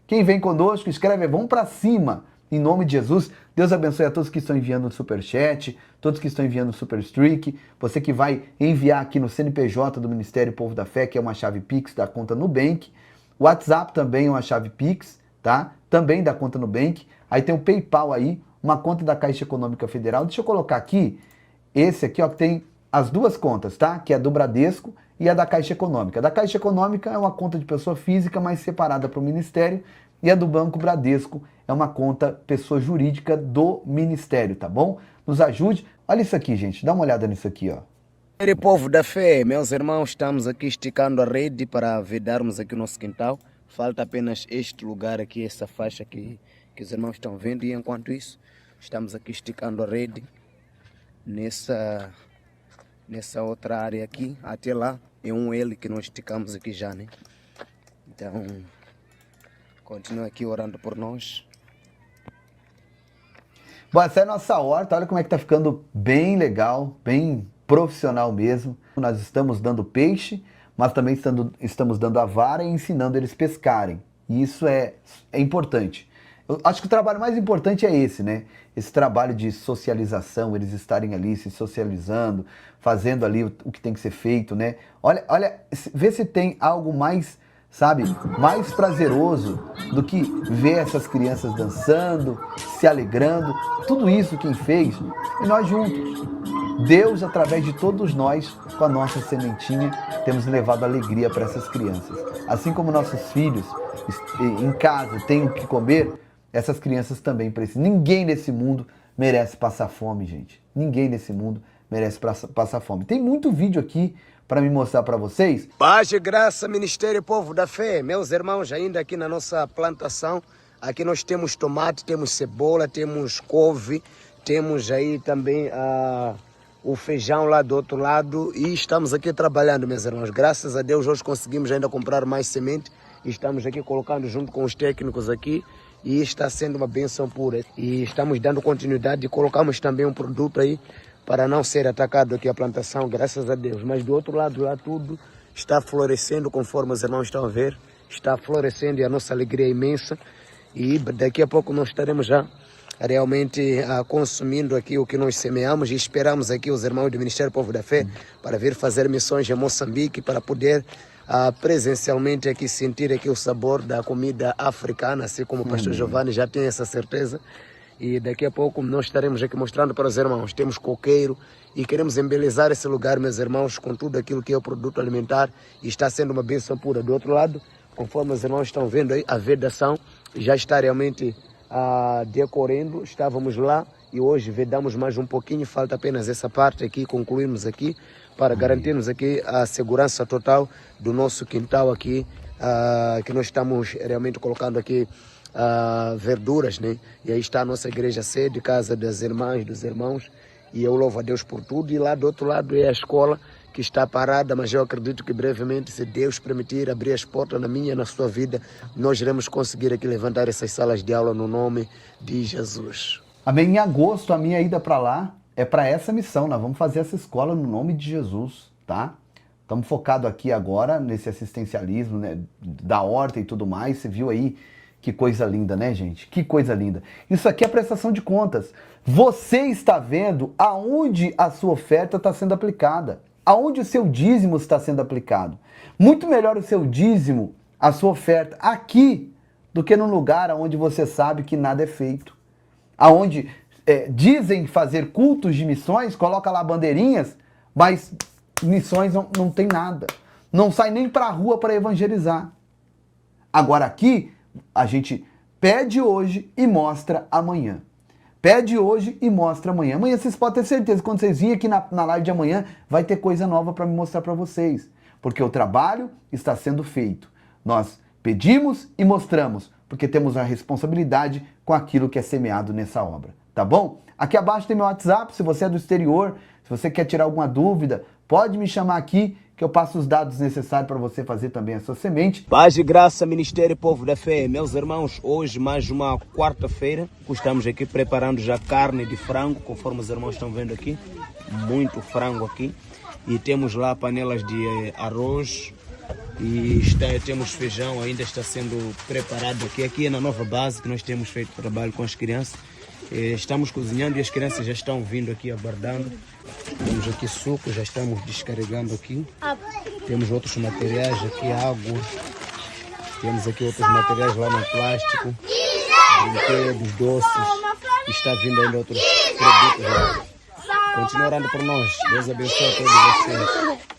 Quem vem conosco, escreve, vamos para cima, em nome de Jesus. Deus abençoe a todos que estão enviando o Superchat, todos que estão enviando o Super Streak, você que vai enviar aqui no CNPJ do Ministério Povo da Fé, que é uma chave Pix da conta Nubank. O WhatsApp também é uma chave Pix, tá? Também da conta Nubank. Aí tem o PayPal aí, uma conta da Caixa Econômica Federal. Deixa eu colocar aqui, esse aqui, ó, que tem as duas contas, tá? Que é a do Bradesco e a da Caixa Econômica. A da Caixa Econômica é uma conta de pessoa física, mas separada para o Ministério, e a do Banco Bradesco é uma conta pessoa jurídica do Ministério, tá bom? Nos ajude. Olha isso aqui, gente, dá uma olhada nisso aqui, ó. Povo da fé, meus irmãos, estamos aqui esticando a rede para vedarmos aqui o nosso quintal. Falta apenas este lugar aqui, essa faixa aqui que os irmãos estão vendo, e enquanto isso, estamos aqui esticando a rede nessa outra área aqui, até lá é um L que nós esticamos aqui já, né? Então, continua aqui orando por nós. Bom, essa é a nossa horta, olha como é que tá ficando bem legal, bem profissional mesmo. Nós estamos dando peixe, mas também estamos dando a vara e ensinando eles pescarem. E isso é importante. Eu acho que o trabalho mais importante é esse, né? Esse trabalho de socialização, eles estarem ali se socializando, fazendo ali o que tem que ser feito, né? Olha, vê se tem algo mais, sabe, mais prazeroso do que ver essas crianças dançando, se alegrando, tudo isso quem fez, e nós juntos. Deus, através de todos nós, com a nossa sementinha, temos levado alegria para essas crianças. Assim como nossos filhos em casa têm o que comer, essas crianças também precisam. Ninguém nesse mundo merece passar fome, gente. Ninguém nesse mundo merece passar fome. Tem muito vídeo aqui para me mostrar para vocês. Paz e graça, Ministério Povo da Fé. Meus irmãos, ainda aqui na nossa plantação, aqui nós temos tomate, temos cebola, temos couve, temos aí também o feijão lá do outro lado, e estamos aqui trabalhando, meus irmãos. Graças a Deus hoje conseguimos ainda comprar mais semente e estamos aqui colocando junto com os técnicos aqui, e está sendo uma bênção pura. E estamos dando continuidade e colocamos também um produto aí para não ser atacado aqui a plantação, graças a Deus. Mas do outro lado lá tudo está florescendo, conforme os irmãos estão a ver. Está florescendo e a nossa alegria é imensa. E daqui a pouco nós estaremos já realmente consumindo aqui o que nós semeamos, e esperamos aqui os irmãos do Ministério Povo da Fé para vir fazer missões em Moçambique, para poder presencialmente aqui sentir aqui o sabor da comida africana, assim como o pastor Giovanni já tem essa certeza. E daqui a pouco nós estaremos aqui mostrando para os irmãos. Temos coqueiro e queremos embelezar esse lugar, meus irmãos, com tudo aquilo que é o produto alimentar, e está sendo uma bênção pura. Do outro lado, conforme os irmãos estão vendo aí, a vedação já está realmente decorrendo. Estávamos lá e hoje vedamos mais um pouquinho, falta apenas essa parte aqui, concluirmos aqui, para garantirmos aqui a segurança total do nosso quintal aqui, que nós estamos realmente colocando aqui verduras, né? E aí está a nossa igreja sede, casa das irmãs, dos irmãos, e eu louvo a Deus por tudo. E lá do outro lado é a escola, que está parada, mas eu acredito que brevemente, se Deus permitir abrir as portas na minha e na sua vida, nós iremos conseguir aqui levantar essas salas de aula no nome de Jesus. Amém. Em agosto, a minha ida para lá é para essa missão. Nós vamos fazer essa escola no nome de Jesus, tá? Estamos focados aqui agora nesse assistencialismo, né, da horta e tudo mais. Você viu aí que coisa linda, né, gente? Que coisa linda. Isso aqui é prestação de contas. Você está vendo aonde a sua oferta está sendo aplicada, aonde o seu dízimo está sendo aplicado. Muito melhor o seu dízimo, a sua oferta aqui, do que num lugar onde você sabe que nada é feito. Aonde dizem fazer cultos de missões, coloca lá bandeirinhas, mas missões não tem nada. Não sai nem para a rua para evangelizar. Agora aqui, a gente pede hoje e mostra amanhã. Pede hoje e mostra amanhã. Amanhã vocês podem ter certeza, quando vocês virem aqui na live de amanhã, vai ter coisa nova para me mostrar para vocês. Porque o trabalho está sendo feito. Nós Pedimos e mostramos, porque temos a responsabilidade com aquilo que é semeado nessa obra, tá bom? Aqui abaixo tem meu WhatsApp, se você é do exterior, se você quer tirar alguma dúvida, pode me chamar aqui, que eu passo os dados necessários para você fazer também a sua semente. Paz e graça, Ministério Povo da Fé. Meus irmãos, hoje mais uma quarta-feira, estamos aqui preparando já carne de frango, conforme os irmãos estão vendo aqui, muito frango aqui. E temos lá panelas de arroz e temos feijão, ainda está sendo preparado aqui. Aqui é na nova base que nós temos feito trabalho com as crianças. Estamos cozinhando e as crianças já estão vindo aqui aguardando. Temos aqui suco, já estamos descarregando aqui. Temos outros materiais aqui, água. Temos aqui outros materiais lá no plástico. Brinquedos, doces. Está vindo ainda outros produtos lá. Continue orando por nós. Deus abençoe a todos vocês.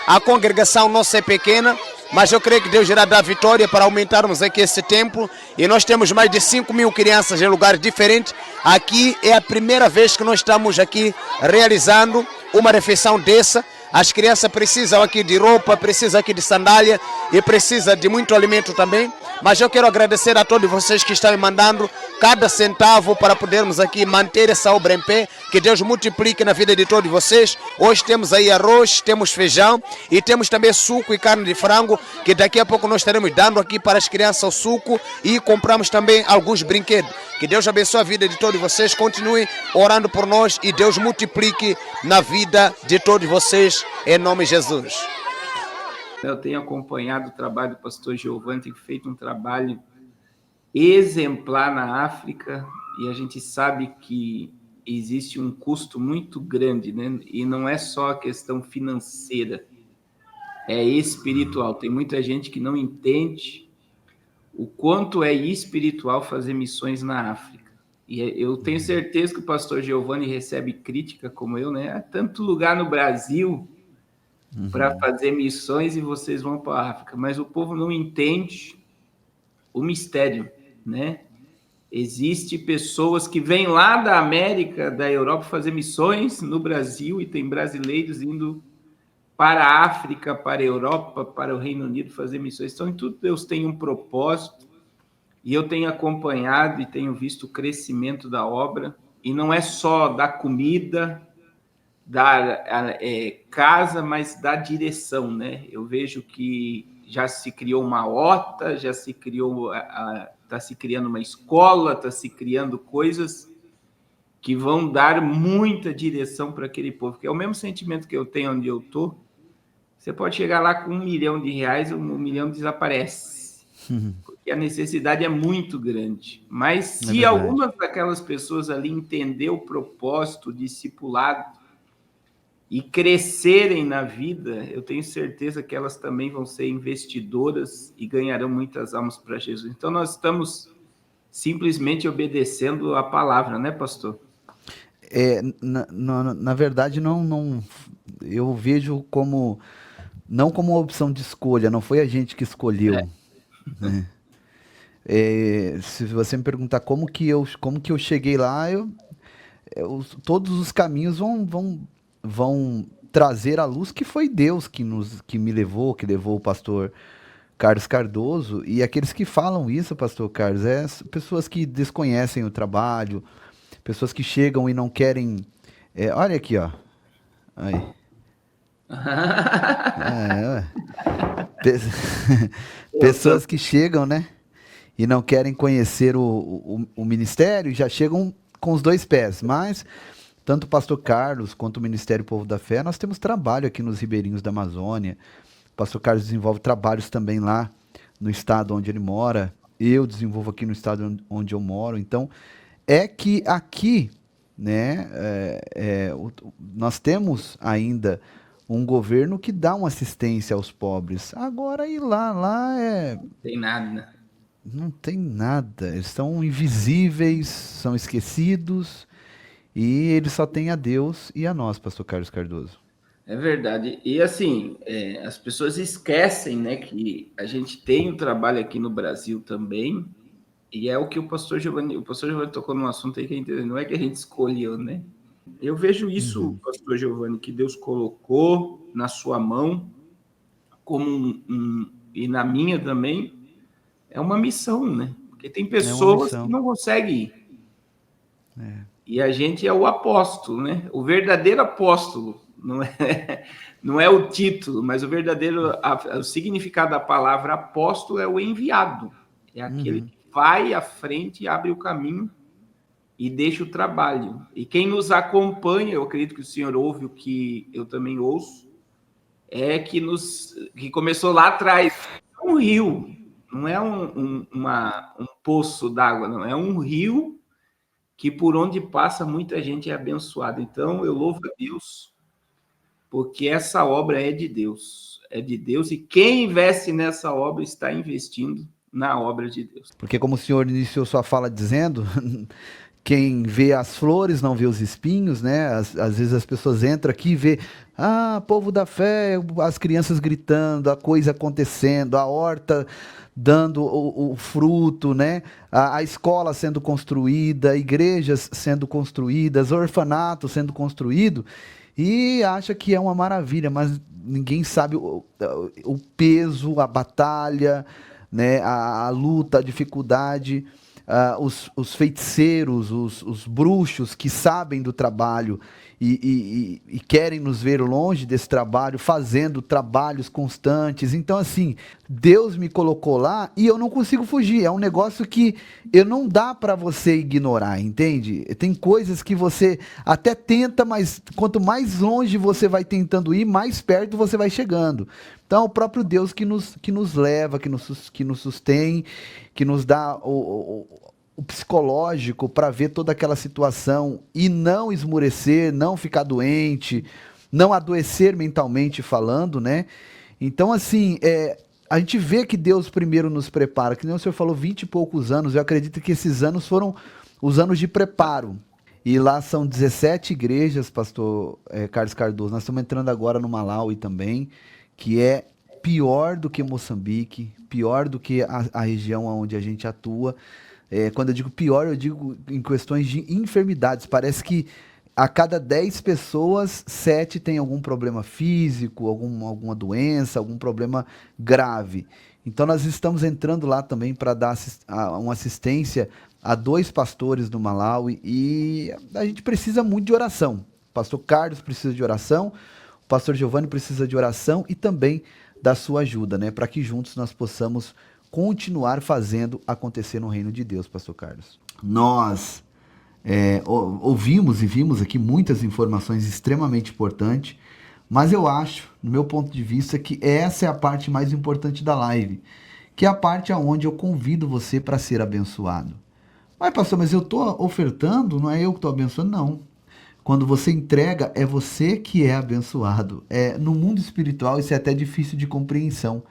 A congregação nossa é pequena, mas eu creio que Deus irá dar vitória para aumentarmos aqui esse templo. E nós temos mais de 5.000 crianças em lugares diferentes. Aqui é a primeira vez que nós estamos aqui realizando uma refeição dessa. As crianças precisam aqui de roupa, precisam aqui de sandália e precisam de muito alimento também. Mas eu quero agradecer a todos vocês que estão me mandando cada centavo para podermos aqui manter essa obra em pé. Que Deus multiplique na vida de todos vocês. Hoje temos aí arroz, temos feijão e temos também suco e carne de frango, que daqui a pouco nós estaremos dando aqui para as crianças o suco e compramos também alguns brinquedos. Que Deus abençoe a vida de todos vocês, continue orando por nós e Deus multiplique na vida de todos vocês, em nome de Jesus. Eu tenho acompanhado o trabalho do pastor Giovanni, tem feito um trabalho exemplar na África, e a gente sabe que existe um custo muito grande, né? E não é só a questão financeira, é espiritual. Tem muita gente que não entende o quanto é espiritual fazer missões na África. E eu tenho certeza que o pastor Giovanni recebe crítica como eu, né? Há tanto lugar no Brasil para fazer missões e vocês vão para a África, mas o povo não entende o mistério, né? Existem pessoas que vêm lá da América, da Europa, fazer missões no Brasil, e tem brasileiros indo para a África, para a Europa, para o Reino Unido fazer missões. Então, em tudo Deus tem um propósito, e eu tenho acompanhado e tenho visto o crescimento da obra, e não é só da comida, da casa, mas da direção, né? Eu vejo que já se criou uma horta, já se criou, está se criando uma escola, está se criando coisas que vão dar muita direção para aquele povo, que é o mesmo sentimento que eu tenho onde eu estou. Você pode chegar lá com R$1 milhão, e 1 milhão desaparece, porque a necessidade é muito grande. Mas se algumas daquelas pessoas ali entender o propósito, o discipulado, e crescerem na vida, eu tenho certeza que elas também vão ser investidoras e ganharão muitas almas para Jesus. Então, nós estamos simplesmente obedecendo a palavra, né, pastor? Na verdade, não, eu vejo como, não como uma opção de escolha, não foi a gente que escolheu. Né? Se você me perguntar como que eu cheguei lá, todos os caminhos vão trazer à luz que foi Deus que me levou, que levou o pastor Carlos Cardoso. E aqueles que falam isso, pastor Carlos, pessoas que desconhecem o trabalho, pessoas que chegam e não querem... olha aqui, ó. Aí. Pessoas que chegam, né? E não querem conhecer o ministério, já chegam com os dois pés. Mas... tanto o pastor Carlos quanto o Ministério Povo da Fé, nós temos trabalho aqui nos ribeirinhos da Amazônia. O pastor Carlos desenvolve trabalhos também lá no estado onde ele mora. Eu desenvolvo aqui no estado onde eu moro. Então, é que aqui, né, nós temos ainda um governo que dá uma assistência aos pobres. Agora, ir lá Tem nada. Não tem nada. Eles são invisíveis, são esquecidos... e ele só tem a Deus e a nós, pastor Carlos Cardoso. É verdade. E assim, as pessoas esquecem, né, que a gente tem um trabalho aqui no Brasil também, e é o que o pastor Giovanni tocou num assunto aí que é interessante, não é que a gente escolheu, né? Eu vejo isso, pastor Giovanni, que Deus colocou na sua mão e na minha também, é uma missão, né? Porque tem pessoas que não conseguem ir. E a gente é o apóstolo, né? O verdadeiro apóstolo, não é o título, mas o verdadeiro, o significado da palavra apóstolo é o enviado. É aquele que vai à frente e abre o caminho e deixa o trabalho. E quem nos acompanha, eu acredito que o senhor ouve o que eu também ouço, que começou lá atrás. É um rio, não é um poço d'água, não. É um rio que por onde passa muita gente é abençoada. Então, eu louvo a Deus, porque essa obra é de Deus. É de Deus, e quem investe nessa obra está investindo na obra de Deus. Porque como o senhor iniciou sua fala dizendo, quem vê as flores não vê os espinhos, né? Às vezes as pessoas entram aqui e vê, povo da fé, as crianças gritando, a coisa acontecendo, a horta dando o fruto, né? A escola sendo construída, igrejas sendo construídas, orfanato sendo construído, e acha que é uma maravilha, mas ninguém sabe o peso, a batalha, né? A luta, a dificuldade. Os feiticeiros, os bruxos que sabem do trabalho e querem nos ver longe desse trabalho, fazendo trabalhos constantes. Então, assim, Deus me colocou lá e eu não consigo fugir. É um negócio que não dá para você ignorar, entende? Tem coisas que você até tenta, mas quanto mais longe você vai tentando ir, mais perto você vai chegando. Então, é o próprio Deus que nos leva, que nos sustém, que nos dá o psicológico para ver toda aquela situação e não esmurecer, não ficar doente, não adoecer mentalmente falando, né? Então, assim, a gente vê que Deus primeiro nos prepara, que nem o senhor falou, 20 e poucos anos, eu acredito que esses anos foram os anos de preparo. E lá são 17 igrejas, pastor Carlos Cardoso. Nós estamos entrando agora no Malawi também, que é pior do que Moçambique, pior do que a região onde a gente atua. Quando eu digo pior, eu digo em questões de enfermidades. Parece que a cada 10 pessoas, 7 tem algum problema físico, alguma doença, algum problema grave. Então nós estamos entrando lá também para dar uma assistência a 2 pastores do Malawi, e a gente precisa muito de oração. O pastor Carlos precisa de oração, o pastor Giovanni precisa de oração e também da sua ajuda, né? Para que juntos nós possamos continuar fazendo acontecer no reino de Deus, pastor Carlos. Nós ouvimos e vimos aqui muitas informações extremamente importantes, mas eu acho, no meu ponto de vista, que essa é a parte mais importante da live, que é a parte onde eu convido você para ser abençoado. Mas pastor, mas eu estou ofertando, não é eu que estou abençoando? Não. Quando você entrega, é você que é abençoado. No mundo espiritual isso é até difícil de compreensão,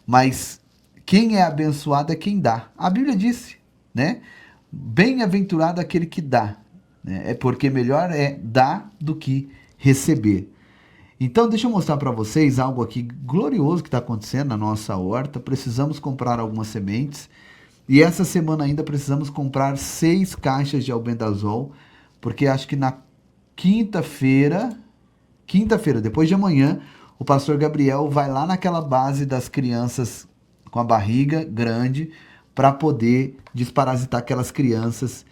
mas quem é abençoado é quem dá. A Bíblia disse, né? Bem-aventurado aquele que dá, né? Porque melhor é dar do que receber. Então deixa eu mostrar para vocês algo aqui glorioso que está acontecendo na nossa horta. Precisamos comprar algumas sementes e essa semana ainda precisamos comprar 6 caixas de albendazol, porque acho que na quinta-feira, depois de amanhã, o pastor Gabriel vai lá naquela base das crianças com a barriga grande para poder desparasitar aquelas crianças,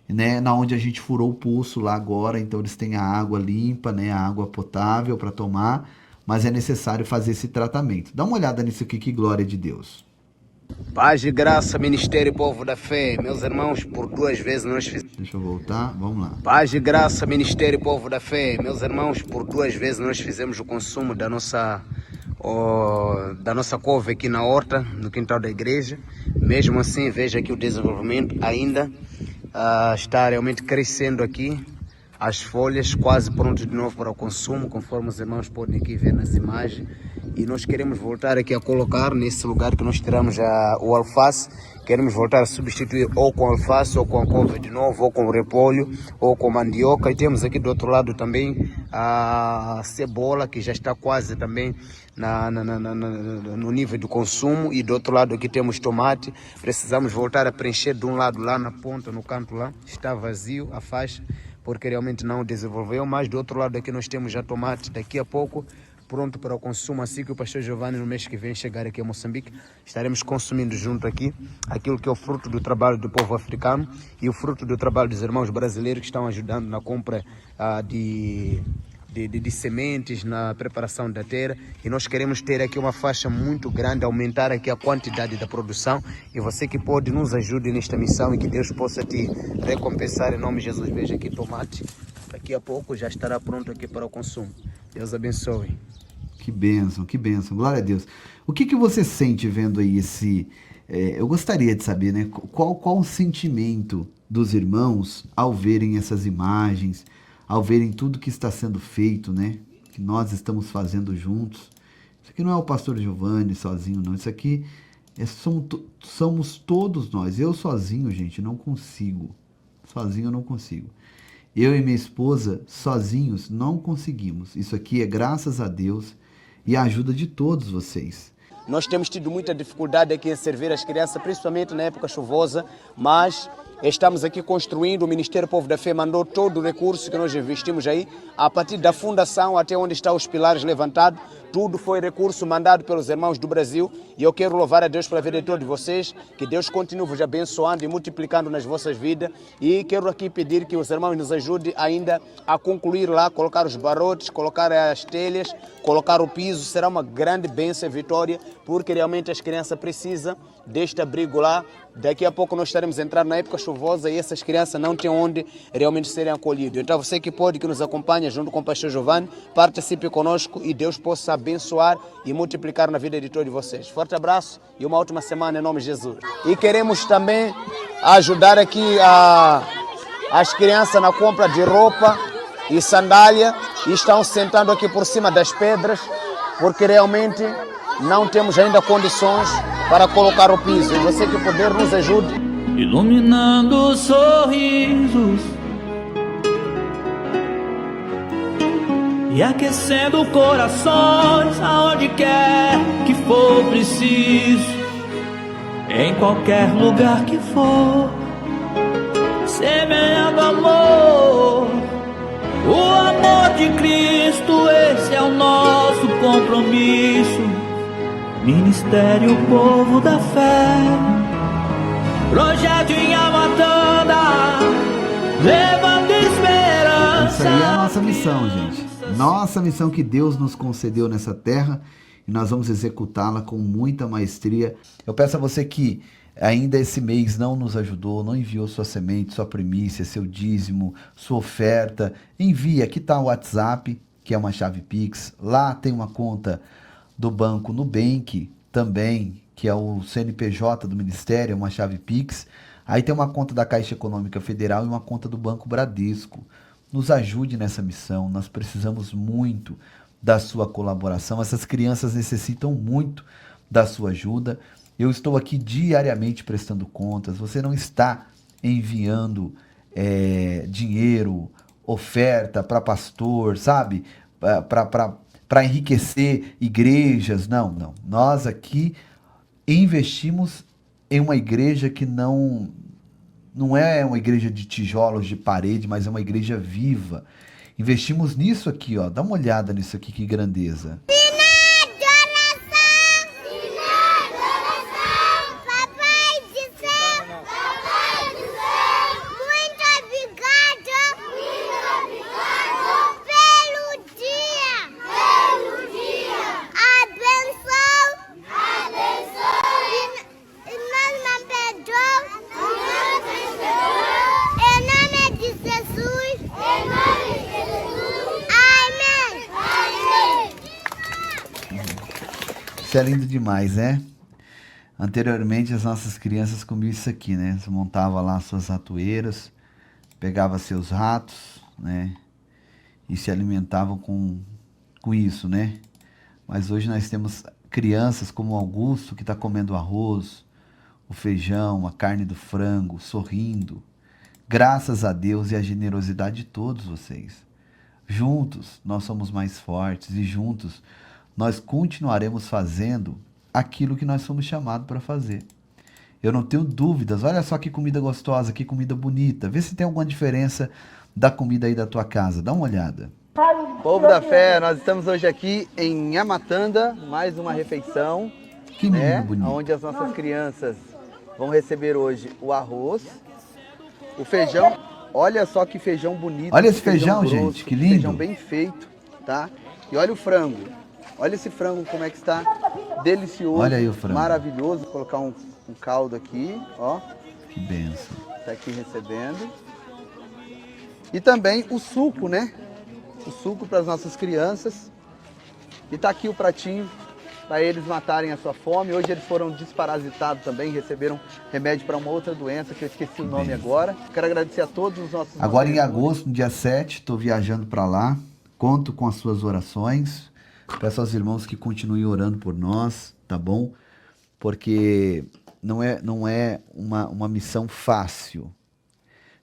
né, na onde a gente furou o pulso lá agora. Então eles têm a água limpa, né, a água potável para tomar, mas é necessário fazer esse tratamento. Dá uma olhada nisso aqui, que glória de Deus. Paz e graça, Ministério Povo da Fé, meus irmãos, por 2 vezes nós fizemos... Deixa eu voltar, vamos lá. Paz e graça, Ministério Povo da Fé, meus irmãos, por 2 vezes nós fizemos o consumo da nossa couve aqui na horta, no quintal da igreja. Mesmo assim, veja que o desenvolvimento ainda está realmente crescendo aqui. As folhas quase prontas de novo para o consumo, conforme os irmãos podem aqui ver nas imagens. E nós queremos voltar aqui a colocar nesse lugar que nós tiramos o alface. Queremos voltar a substituir ou com alface, ou com a couve de novo, ou com repolho, ou com mandioca. E temos aqui do outro lado também a cebola, que já está quase também no nível do consumo. E do outro lado aqui temos tomate. Precisamos voltar a preencher de um lado lá na ponta, no canto lá. Está vazio a faixa, porque realmente não desenvolveu. Mas do outro lado aqui nós temos já tomate. Daqui a pouco pronto para o consumo. Assim que o pastor Giovanni no mês que vem chegar aqui a Moçambique, estaremos consumindo junto aqui aquilo que é o fruto do trabalho do povo africano e o fruto do trabalho dos irmãos brasileiros que estão ajudando na compra de sementes, na preparação da terra, e nós queremos ter aqui uma faixa muito grande, aumentar aqui a quantidade da produção, e você que pode nos ajude nesta missão e que Deus possa te recompensar em nome de Jesus. Veja aqui tomate, daqui a pouco já estará pronto aqui para o consumo. Deus abençoe. Que bênção, glória a Deus. O que você sente vendo aí esse... eu gostaria de saber, né, qual o sentimento dos irmãos ao verem essas imagens, ao verem tudo que está sendo feito, né? Que nós estamos fazendo juntos. Isso aqui não é o pastor Giovanni sozinho, não. Isso aqui somos todos nós. Eu sozinho, gente, não consigo. Sozinho eu não consigo. Eu e minha esposa, sozinhos, não conseguimos. Isso aqui é graças a Deus e a ajuda de todos vocês. Nós temos tido muita dificuldade aqui em servir as crianças, principalmente na época chuvosa, mas estamos aqui construindo. O Ministério Povo da Fé mandou todo o recurso que nós investimos aí, a partir da fundação até onde estão os pilares levantados. Tudo foi recurso mandado pelos irmãos do Brasil, e eu quero louvar a Deus pela vida de todos vocês, que Deus continue vos abençoando e multiplicando nas vossas vidas, e quero aqui pedir que os irmãos nos ajudem ainda a concluir lá, colocar os barrotes, colocar as telhas, colocar o piso. Será uma grande bênção e vitória, porque realmente as crianças precisam deste abrigo lá. Daqui a pouco nós estaremos entrando na época chuvosa e essas crianças não têm onde realmente serem acolhidas. Então você que pode, que nos acompanha junto com o pastor Giovanni, participe conosco e Deus possa abençoar e multiplicar na vida de todos vocês. Forte abraço e uma ótima semana em nome de Jesus. E queremos também ajudar aqui as crianças na compra de roupa e sandália, e estão sentando aqui por cima das pedras, porque realmente não temos ainda condições para colocar o piso. E você que puder, nos ajude. Iluminando sorrisos e aquecendo corações aonde quer que for preciso, em qualquer lugar que for, semeando amor, o amor de Cristo. Esse é o nosso compromisso. Ministério Povo da Fé, projeto em Amatanda, levando esperança. Essa aí é a nossa missão, gente. Nossa missão que Deus nos concedeu nessa terra, e nós vamos executá-la com muita maestria. Eu peço a você que ainda esse mês não nos ajudou, não enviou sua semente, sua primícia, seu dízimo, sua oferta, envie. Aqui está o WhatsApp, que é uma chave Pix. Lá tem uma conta do Banco Nubank também, que é o CNPJ do Ministério, é uma chave Pix. Aí tem uma conta da Caixa Econômica Federal e uma conta do Banco Bradesco. Nos ajude nessa missão, nós precisamos muito da sua colaboração. Essas crianças necessitam muito da sua ajuda. Eu estou aqui diariamente prestando contas. Você não está enviando dinheiro, oferta para pastor, sabe? Para enriquecer igrejas. Não. Nós aqui investimos em uma igreja que não é uma igreja de tijolos de parede, mas é uma igreja viva. Investimos nisso aqui, ó. Dá uma olhada nisso aqui, que grandeza. Isso é lindo demais, né? Anteriormente as nossas crianças comiam isso aqui, né? Você montava lá suas ratoeiras, pegava seus ratos, né? E se alimentavam com isso, né? Mas hoje nós temos crianças como o Augusto, que está comendo arroz, o feijão, a carne do frango, sorrindo. Graças a Deus e à generosidade de todos vocês. Juntos nós somos mais fortes e juntos nós continuaremos fazendo aquilo que nós fomos chamados para fazer. Eu não tenho dúvidas. Olha só que comida gostosa, que comida bonita. Vê se tem alguma diferença da comida aí da tua casa. Dá uma olhada. Povo da Fé, nós estamos hoje aqui em Amatanda, mais uma refeição, Que menino bonito. onde as nossas crianças vão receber hoje o arroz, o feijão. Olha só que feijão bonito. Olha esse feijão, grosso, gente, que lindo. Feijão bem feito, tá? E olha o frango. Olha esse frango como é que está delicioso. Olha aí o frango. Maravilhoso. Vou colocar um caldo aqui, ó. Que benção. Tá aqui recebendo. E também o suco, né? O suco para as nossas crianças. E tá aqui o pratinho para eles matarem a sua fome. Hoje eles foram desparasitados também, receberam remédio para uma outra doença que eu esqueci o nome agora. Quero agradecer a todos os nossos... Agora em agosto, no dia 7, estou viajando para lá. Conto com as suas orações. Peço aos irmãos que continuem orando por nós, tá bom? Porque não é uma missão fácil.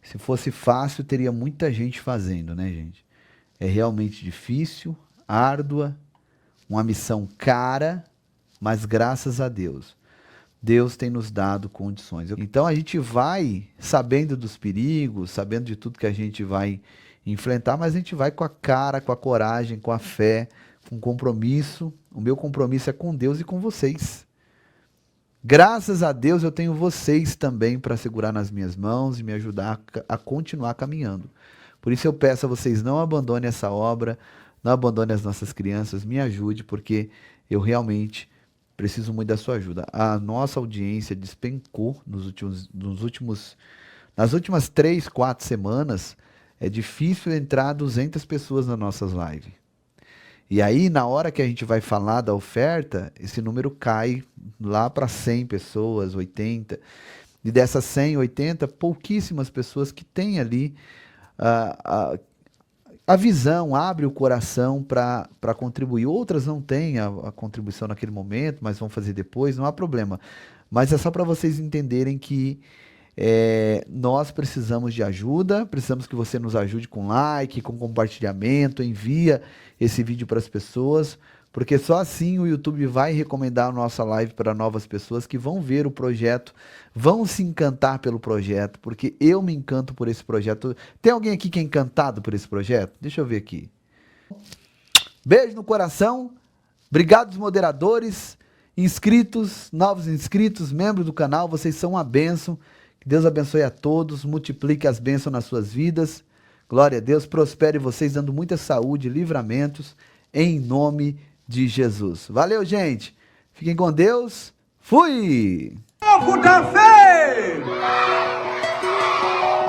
Se fosse fácil, teria muita gente fazendo, né, gente? É realmente difícil, árdua, uma missão cara, mas graças a Deus, Deus tem nos dado condições. Então a gente vai sabendo dos perigos, sabendo de tudo que a gente vai enfrentar, mas a gente vai com a cara, com a coragem, com a fé, com compromisso. O meu compromisso é com Deus e com vocês. Graças a Deus eu tenho vocês também para segurar nas minhas mãos e me ajudar a continuar caminhando. Por isso eu peço a vocês, não abandonem essa obra, não abandonem as nossas crianças, me ajude, porque eu realmente preciso muito da sua ajuda. A nossa audiência despencou nas últimas 3, 4 semanas. É difícil entrar 200 pessoas nas nossas lives. E aí, na hora que a gente vai falar da oferta, esse número cai lá para 100 pessoas, 80. E dessas 100, 80, pouquíssimas pessoas que têm ali a visão, abre o coração para contribuir. Outras não têm a contribuição naquele momento, mas vão fazer depois, não há problema. Mas é só para vocês entenderem que nós precisamos de ajuda, precisamos que você nos ajude com like, com compartilhamento, envia esse vídeo para as pessoas, porque só assim o YouTube vai recomendar a nossa live para novas pessoas que vão ver o projeto, vão se encantar pelo projeto, porque eu me encanto por esse projeto. Tem alguém aqui que é encantado por esse projeto? Deixa eu ver aqui. Beijo no coração, obrigado aos moderadores, inscritos, novos inscritos, membros do canal, vocês são uma bênção. Que Deus abençoe a todos, multiplique as bênçãos nas suas vidas. Glória a Deus, prospere vocês, dando muita saúde e livramentos, em nome de Jesus. Valeu, gente. Fiquem com Deus. Fui! Povo da Fé!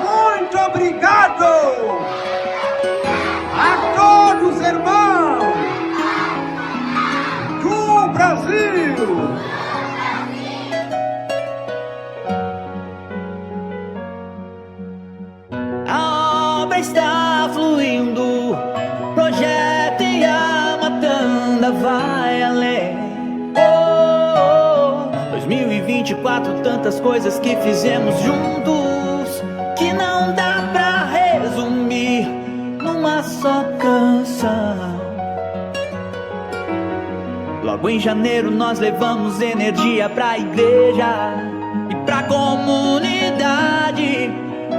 Muito obrigado a todos, irmãos do Brasil! Está fluindo, projeto em Amatanda vai além. 2024, tantas coisas que fizemos juntos, que não dá pra resumir numa só canção. Logo em janeiro nós levamos energia pra igreja e pra comunidade.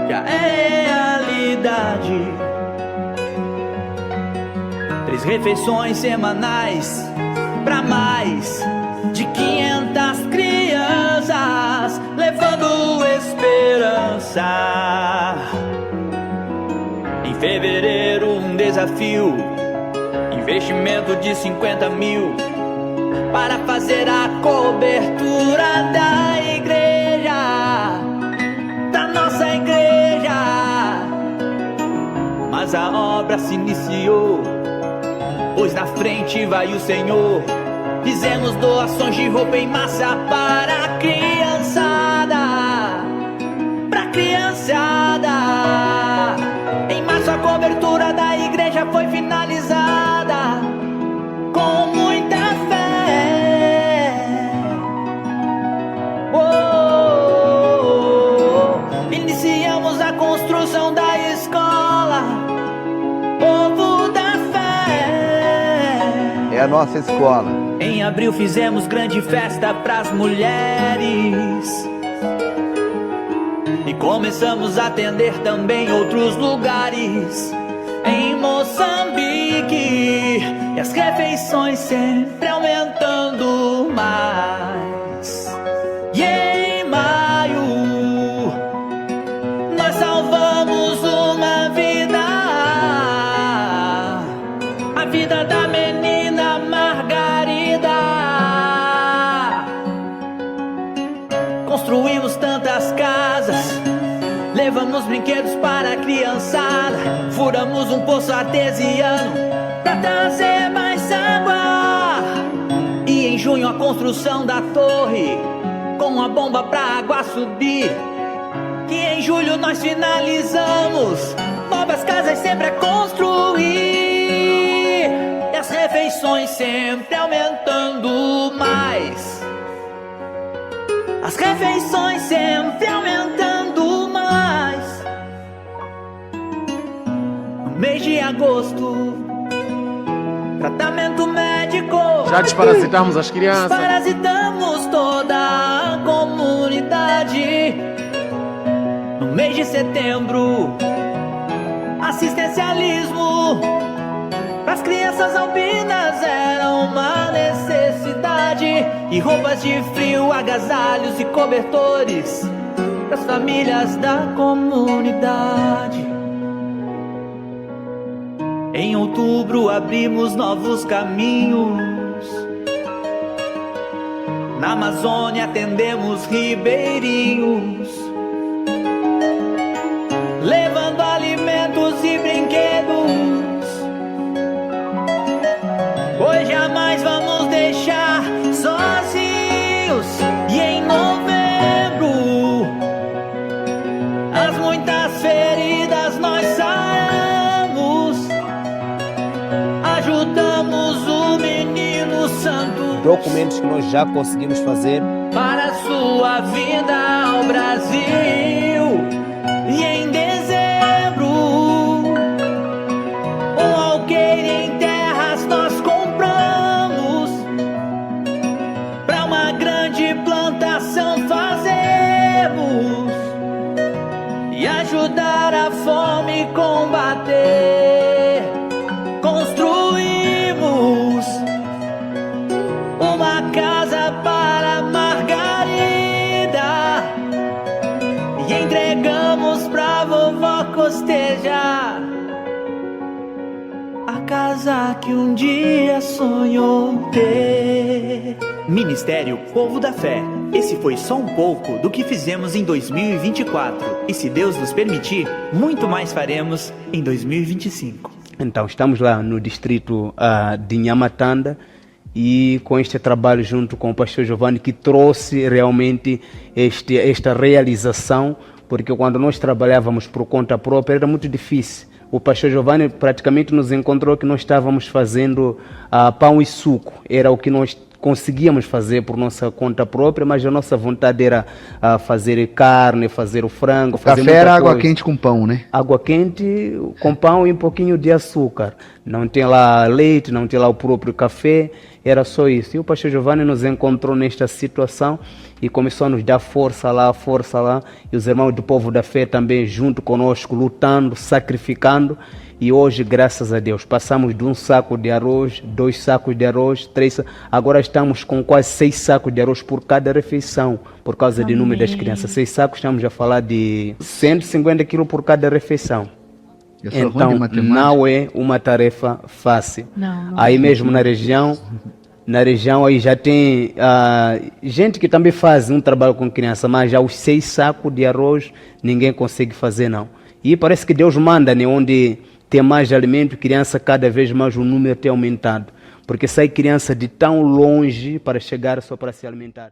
Já é realidade. 3 refeições semanais para mais de 500 crianças, levando esperança. Em fevereiro um desafio, investimento de 50 mil para fazer a cobertura da igreja, da nossa igreja. Mas a obra se iniciou, pois na frente vai o Senhor. Fizemos doações de roupa em massa para a criançada, pra criançada. Em março a cobertura da igreja foi finalizada com muita fé. Iniciamos a construção da escola Povo da Fé. É a nossa escola. Em abril fizemos grande festa pras mulheres e começamos a atender também outros lugares. Em Moçambique pique e as refeições sempre aumentando mais. E em maio nós salvamos uma vida, a vida da menina Margarida. Construímos tantas casas, levamos brinquedos para a criançada, furamos um poço artesiano pra trazer mais água. E em junho a construção da torre, com a bomba pra água subir. Que em julho nós finalizamos, novas casas sempre a construir. E as refeições sempre aumentando mais. As refeições sempre aumentando mais. No mês de agosto, tratamento médico. Já desparasitamos as crianças. Desparasitamos toda a comunidade. No mês de setembro, assistencialismo para as crianças albinas era uma necessidade. E roupas de frio, agasalhos e cobertores para as famílias da comunidade. Em outubro abrimos novos caminhos. Na Amazônia atendemos ribeirinhos, levando alimentos e brinquedos. Pois jamais vamos deixar sozinhos. E em novembro, as muitas feridas nós saramos. Ajudamos o menino santo. Documentos que nós já conseguimos fazer Para sua vinda ao Brasil. E em dezembro, um alqueire em terras nós compramos. Pra uma grande plantação fazemos. E ajudar a fome combater. Construímos uma casa para Margarida e entregamos pra vovó costejar a casa que um dia sonhou ter. Ministério Povo da Fé. Esse foi só um pouco do que fizemos em 2024. E se Deus nos permitir, muito mais faremos em 2025. Então, estamos lá no distrito de Nhamatanda e com este trabalho junto com o pastor Giovanni que trouxe realmente esta realização, porque quando nós trabalhávamos por conta própria era muito difícil. O pastor Giovanni praticamente nos encontrou que nós estávamos fazendo pão e suco, era o que nós conseguíamos fazer por nossa conta própria, mas a nossa vontade era fazer carne, fazer o frango, fazer Café era água coisa. quente com pão, né? Água quente com pão e um pouquinho de açúcar. Não tem lá leite, não tem lá o próprio café, era só isso. E o pastor Giovanni nos encontrou nesta situação e começou a nos dar força lá. E os irmãos do Povo da Fé também junto conosco, lutando, sacrificando. E hoje, graças a Deus, passamos de 1 saco de arroz, 2 sacos de arroz, 3 sacos. Agora estamos com quase 6 sacos de arroz por cada refeição, por causa do número das crianças. 6 sacos, estamos a falar de 150 quilos por cada refeição. Então, não é uma tarefa fácil. Não aí mesmo na região aí já tem gente que também faz um trabalho com criança, mas já os 6 sacos de arroz ninguém consegue fazer, não. E parece que Deus manda, né, onde tem mais alimento, criança, cada vez mais o número tem aumentado. Porque sai criança de tão longe para chegar só para se alimentar.